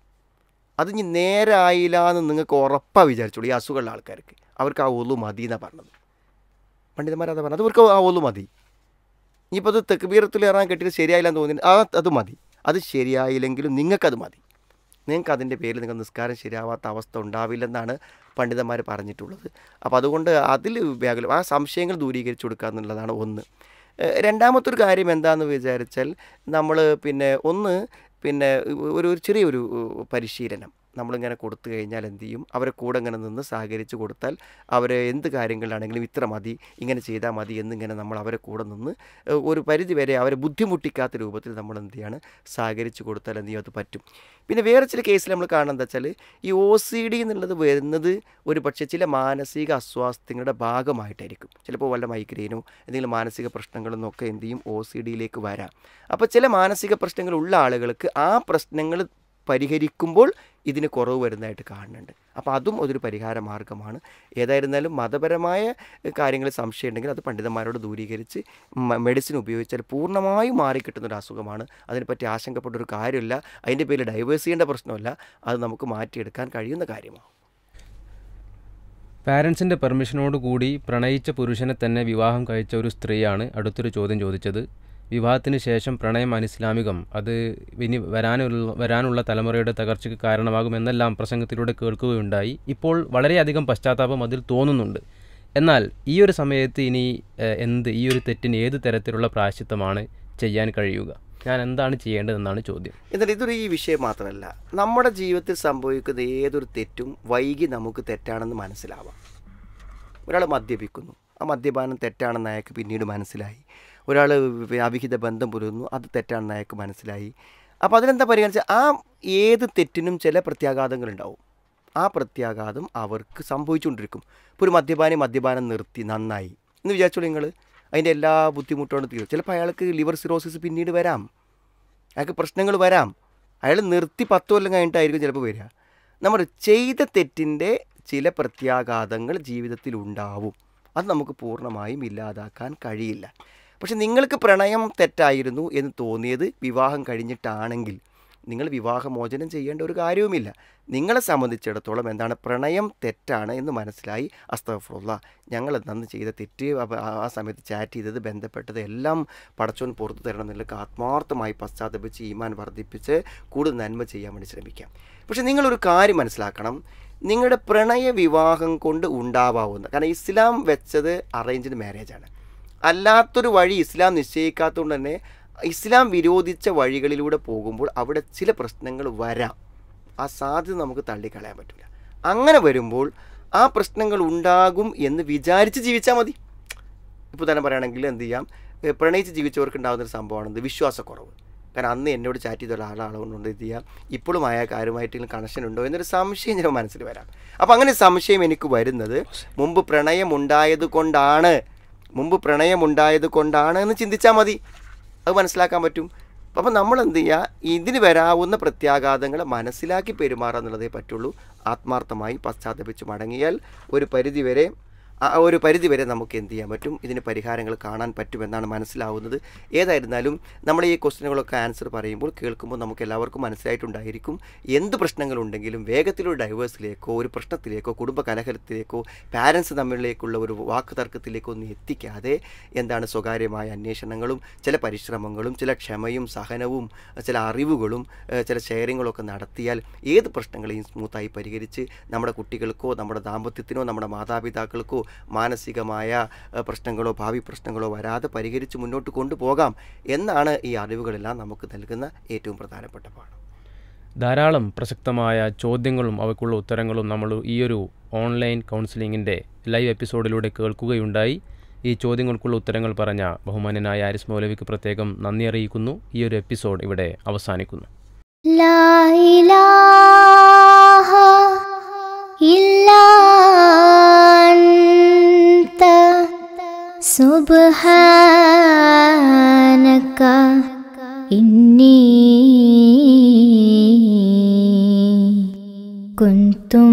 അത് ഇനി നേരായില്ല എന്ന് നിങ്ങൾക്ക് ഉറപ്പാണ് വിചാരിച്ചോളൂ. ഈ അസുഖമുള്ള ആൾക്കാർക്ക് അവർക്ക് ആ ഒലു മതി എന്നാണ് പറഞ്ഞത്. പണ്ഡിതന്മാരതാ പറഞ്ഞത്, അത് അവർക്ക് ആ ഒലു മതി. ഇനിയിപ്പോൾ അത് തെക്ബീറത്തുൽ ഇഹ്റാം കെട്ടിയിട്ട് ശരിയായില്ല എന്ന് തോന്നി അത് മതി. അത് ശരിയായില്ലെങ്കിലും നിങ്ങൾക്കത് മതി. നിങ്ങൾക്ക് അതിൻ്റെ പേരിൽ നിങ്ങൾ നിസ്കാരം ശരിയാവാത്ത അവസ്ഥ ഉണ്ടാവില്ലെന്നാണ് പണ്ഡിതന്മാർ പറഞ്ഞിട്ടുള്ളത്. അപ്പോൾ അതുകൊണ്ട് അതിൽ ആ സംശയങ്ങൾ ദൂരീകരിച്ചു കൊടുക്കുക എന്നുള്ളതാണ് ഒന്ന്. രണ്ടാമത്തൊരു കാര്യം എന്താണെന്ന് വിചാരിച്ചാൽ, നമ്മൾ പിന്നെ ഒരു ചെറിയൊരു പരിശീലനം നമ്മളിങ്ങനെ കൊടുത്തു കഴിഞ്ഞാൽ എന്ത് ചെയ്യും, അവരെ കൂടെ ഇങ്ങനെ നിന്ന് സഹകരിച്ച് കൊടുത്താൽ, അവരെ എന്ത് കാര്യങ്ങളിലാണെങ്കിലും ഇത്ര മതി, ഇങ്ങനെ ചെയ്താൽ മതി എന്നിങ്ങനെ നമ്മൾ അവരെ കൂടെ നിന്ന് ഒരു പരിധി വരെ അവരെ ബുദ്ധിമുട്ടിക്കാത്ത രൂപത്തിൽ നമ്മൾ എന്ത് ചെയ്യാണ് സഹകരിച്ച് കൊടുത്താൽ എന്ത് ചെയ്യും, അത് പറ്റും. പിന്നെ വേറെ ചില കേസിൽ നമ്മൾ കാണുന്നത് എന്താ വെച്ചാൽ, ഈ OCD എന്നുള്ളത് വരുന്നത് ഒരു പക്ഷേ ചില മാനസിക അസ്വാസ്ഥ്യങ്ങളുടെ ഭാഗമായിട്ടായിരിക്കും. ചിലപ്പോൾ വല്ല മൈഗ്രെയിനോ എന്തെങ്കിലും മാനസിക പ്രശ്നങ്ങളെന്നൊക്കെ എന്ത് ചെയ്യും OCDയിലേക്ക് വരാം. അപ്പോൾ ചില മാനസിക പ്രശ്നങ്ങളുള്ള ആളുകൾക്ക് ആ പ്രശ്നങ്ങൾ പരിഹരിക്കുമ്പോൾ ഇതിന് കുറവ് വരുന്നതായിട്ട് കാണുന്നുണ്ട്. അപ്പോൾ അതും ഒരു പരിഹാര മാർഗ്ഗമാണ്. ഏതായിരുന്നാലും മതപരമായ കാര്യങ്ങളിൽ സംശയം ഉണ്ടെങ്കിൽ അത് പണ്ഡിതന്മാരോട് ദൂരീകരിച്ച് മെഡിസിൻ ഉപയോഗിച്ചാൽ പൂർണ്ണമായും മാറിക്കിട്ടുന്നൊരു അസുഖമാണ്. അതിനെപ്പറ്റി ആശങ്കപ്പെട്ടൊരു കാര്യമില്ല. അതിൻ്റെ പേരിൽ ഡൈവേഴ്സ് ചെയ്യേണ്ട പ്രശ്നമല്ല, അത് നമുക്ക് മാറ്റിയെടുക്കാൻ കഴിയുന്ന കാര്യമാണ്. പാരൻസിൻ്റെ പെർമിഷനോട് കൂടി പ്രണയിച്ച പുരുഷനെ തന്നെ വിവാഹം കഴിച്ച ഒരു സ്ത്രീയാണ് അടുത്തൊരു ചോദ്യം ചോദിച്ചത്. വിവാഹത്തിന് ശേഷം പ്രണയം അനിസ്ലാമികം, അത് ഇനി വരാനുള്ള തലമുറയുടെ തകർച്ചയ്ക്ക് കാരണമാകുമെന്നെല്ലാം പ്രസംഗത്തിലൂടെ കേൾക്കുകയുണ്ടായി. ഇപ്പോൾ വളരെയധികം പശ്ചാത്താപം അതിൽ തോന്നുന്നുണ്ട്. എന്നാൽ ഈ ഒരു സമയത്ത് ഇനി ഈ ഒരു തെറ്റിന് ഏത് തരത്തിലുള്ള പ്രായശ്ചിത്തമാണ് ചെയ്യാൻ കഴിയുക? ഞാൻ എന്താണ് ചെയ്യേണ്ടതെന്നാണ് ചോദ്യം. എന്നിട്ട് ഇതൊരു ഈ വിഷയം മാത്രമല്ല, നമ്മുടെ ജീവിതത്തിൽ സംഭവിക്കുന്ന ഏതൊരു തെറ്റും വൈകി നമുക്ക് തെറ്റാണെന്ന് മനസ്സിലാവാം. ഒരാൾ മദ്യപിക്കുന്നു, ആ മദ്യപാനം തെറ്റാണെന്ന് അയാൾക്ക് പിന്നീട് മനസ്സിലായി. ഒരാൾ അവിഹിത ബന്ധം പുലർത്തുന്നു, അത് തെറ്റാണെന്ന് അയാൾക്ക് മനസ്സിലായി. അപ്പോൾ അതിനെന്താ പരിഗണിച്ചാൽ, ആ ഏത് തെറ്റിനും ചില പ്രത്യാഘാതങ്ങളുണ്ടാവും. ആ പ്രത്യാഘാതം അവർക്ക് സംഭവിച്ചുകൊണ്ടിരിക്കും. ഇപ്പോൾ ഒരു മദ്യപാനം നിർത്തി നന്നായി എന്ന് വിചാരിച്ചോളൂ നിങ്ങൾ, അതിൻ്റെ എല്ലാ ബുദ്ധിമുട്ടോടും തീരും. ചിലപ്പോൾ അയാൾക്ക് ലിവർ സിറോസിസ് പിന്നീട് വരാം, അയാൾക്ക് പ്രശ്നങ്ങൾ വരാം. അയാൾ നിർത്തി 10 കൊല്ലം കഴിഞ്ഞിട്ടായിരിക്കും ചിലപ്പോൾ വരിക. നമ്മൾ ചെയ്ത തെറ്റിൻ്റെ ചില പ്രത്യാഘാതങ്ങൾ ജീവിതത്തിൽ ഉണ്ടാവും. അത് നമുക്ക് പൂർണ്ണമായും ഇല്ലാതാക്കാൻ കഴിയില്ല. പക്ഷെ നിങ്ങൾക്ക് പ്രണയം തെറ്റായിരുന്നു എന്ന് തോന്നിയത് വിവാഹം കഴിഞ്ഞിട്ടാണെങ്കിൽ നിങ്ങൾ വിവാഹമോചനം ചെയ്യേണ്ട ഒരു കാര്യവുമില്ല. നിങ്ങളെ സംബന്ധിച്ചിടത്തോളം എന്താണ്, പ്രണയം തെറ്റാണ് എന്ന് മനസ്സിലായി, അസ്തഗ്ഫിറുല്ലാ, ഞങ്ങൾ അന്ന് ചെയ്ത തെറ്റ്, ആ സമയത്ത് ചാറ്റ് ചെയ്തത്, ബന്ധപ്പെട്ടത് എല്ലാം പടച്ചോൻ പുറത്തു തരണം എന്നുള്ള ആത്മാർത്ഥമായി പശ്ചാത്തപിച്ച് ഈമാൻ വർദ്ധിപ്പിച്ച് കൂടുതൽ നന്മ ചെയ്യാൻ വേണ്ടി ശ്രമിക്കാം. പക്ഷെ നിങ്ങളൊരു കാര്യം മനസ്സിലാക്കണം, നിങ്ങളുടെ പ്രണയ വിവാഹം കൊണ്ട് ഉണ്ടാവാവുന്ന, കാരണം ഇസ്ലാം വെച്ചത് അറേഞ്ച്ഡ് മാരേജാണ്. അല്ലാത്തൊരു വഴി ഇസ്ലാം നിശ്ചയിക്കാത്തതുകൊണ്ട് തന്നെ ഇസ്ലാം വിരോധിച്ച വഴികളിലൂടെ പോകുമ്പോൾ അവിടെ ചില പ്രശ്നങ്ങൾ വരാം. ആ സാധ്യത നമുക്ക് തള്ളിക്കളയാൻ പറ്റില്ല. അങ്ങനെ വരുമ്പോൾ ആ പ്രശ്നങ്ങൾ ഉണ്ടാകും എന്ന് വിചാരിച്ച് ജീവിച്ചാൽ മതി. ഇപ്പോൾ തന്നെ പറയുകയാണെങ്കിൽ എന്ത് ചെയ്യാം, പ്രണയിച്ച് ജീവിച്ചവർക്ക് ഉണ്ടാകുന്നൊരു സംഭവമാണെന്ത്, വിശ്വാസക്കുറവ്. കാരണം അന്ന് എന്നോട് ചാറ്റ് ചെയ്ത ഒരാളാളുകൊണ്ട് എന്ത് ചെയ്യാം, ഇപ്പോഴും അയാൾക്കാരുമായിട്ടെങ്കിലും കണക്ഷൻ ഉണ്ടോ എന്നൊരു സംശയം ചിലപ്പോൾ മനസ്സിൽ വരാം. അപ്പോൾ അങ്ങനെ സംശയം എനിക്ക് വരുന്നത് മുമ്പ് പ്രണയമുണ്ടായത് കൊണ്ടാണ് എന്ന് ചിന്തിച്ചാൽ മതി. അത് മനസ്സിലാക്കാൻ പറ്റും. അപ്പം നമ്മൾ എന്ത് ചെയ്യുക, ഇതിന് വരാവുന്ന പ്രത്യാഘാതങ്ങളെ മനസ്സിലാക്കി പെരുമാറുക എന്നുള്ളതേ പറ്റുള്ളൂ. ആത്മാർത്ഥമായി പശ്ചാത്തപിച്ച് മടങ്ങിയാൽ ഒരു പരിധിവരെ ഒരു പരിധി വരെ നമുക്ക് എന്ത് ചെയ്യാൻ പറ്റും, ഇതിന് പരിഹാരങ്ങൾ കാണാൻ പറ്റുമെന്നാണ് മനസ്സിലാവുന്നത്. ഏതായിരുന്നാലും നമ്മൾ ഈ ക്വസ്റ്റ്യനുകളൊക്കെ ആൻസർ പറയുമ്പോൾ കേൾക്കുമ്പോൾ നമുക്ക് എല്ലാവർക്കും മനസ്സിലായിട്ടുണ്ടായിരിക്കും എന്ത് പ്രശ്നങ്ങളുണ്ടെങ്കിലും വേഗത്തിലൊരു ഡൈവേഴ്സിലേക്കോ ഒരു പ്രശ്നത്തിലേക്കോ കുടുംബ കലഹത്തിലേക്കോ പാരൻസ് തമ്മിലേക്കുള്ള ഒരു വാക്ക് തർക്കത്തിലേക്കോ ഒന്നും എത്തിക്കാതെ എന്താണ് സ്വകാര്യമായ അന്വേഷണങ്ങളും ചില പരിശ്രമങ്ങളും ചില ക്ഷമയും സഹനവും ചില അറിവുകളും ചില ഷെയറിങ്ങളൊക്കെ നടത്തിയാൽ ഏത് പ്രശ്നങ്ങളെയും സ്മൂത്തായി പരിഹരിച്ച് നമ്മുടെ കുട്ടികൾക്കോ നമ്മുടെ ദാമ്പത്യത്തിനോ നമ്മുടെ മാതാപിതാക്കൾക്കോ മാനസികമായ പ്രശ്നങ്ങളോ ഭാവി പ്രശ്നങ്ങളോ വരാതെ പരിഹരിച്ച് മുന്നോട്ട് കൊണ്ടുപോകാം എന്നാണ് ഈ അറിവുകളെല്ലാം നമുക്ക് നൽകുന്ന ഏറ്റവും പ്രധാനപ്പെട്ട പാഠം. ധാരാളം പ്രസക്തമായ ചോദ്യങ്ങളും അവയ്ക്കുള്ള ഉത്തരങ്ങളും നമ്മൾ ഈ ഒരു ഓൺലൈൻ കൗൺസിലിങ്ങിൻ്റെ ലൈവ് എപ്പിസോഡിലൂടെ കേൾക്കുകയുണ്ടായി. ഈ ചോദ്യങ്ങൾക്കുള്ള ഉത്തരങ്ങൾ പറഞ്ഞ ബഹുമാന്യനായ ആരിസ് മൗലവിക്ക് പ്രത്യേകം നന്ദി അറിയിക്കുന്നു. ഈ ഒരു എപ്പിസോഡ് ഇവിടെ അവസാനിക്കുന്നു. ലാ ഇലാഹ ഇല്ലാ അൻത സുബ്ഹാനക ഇന്നി കുന്തു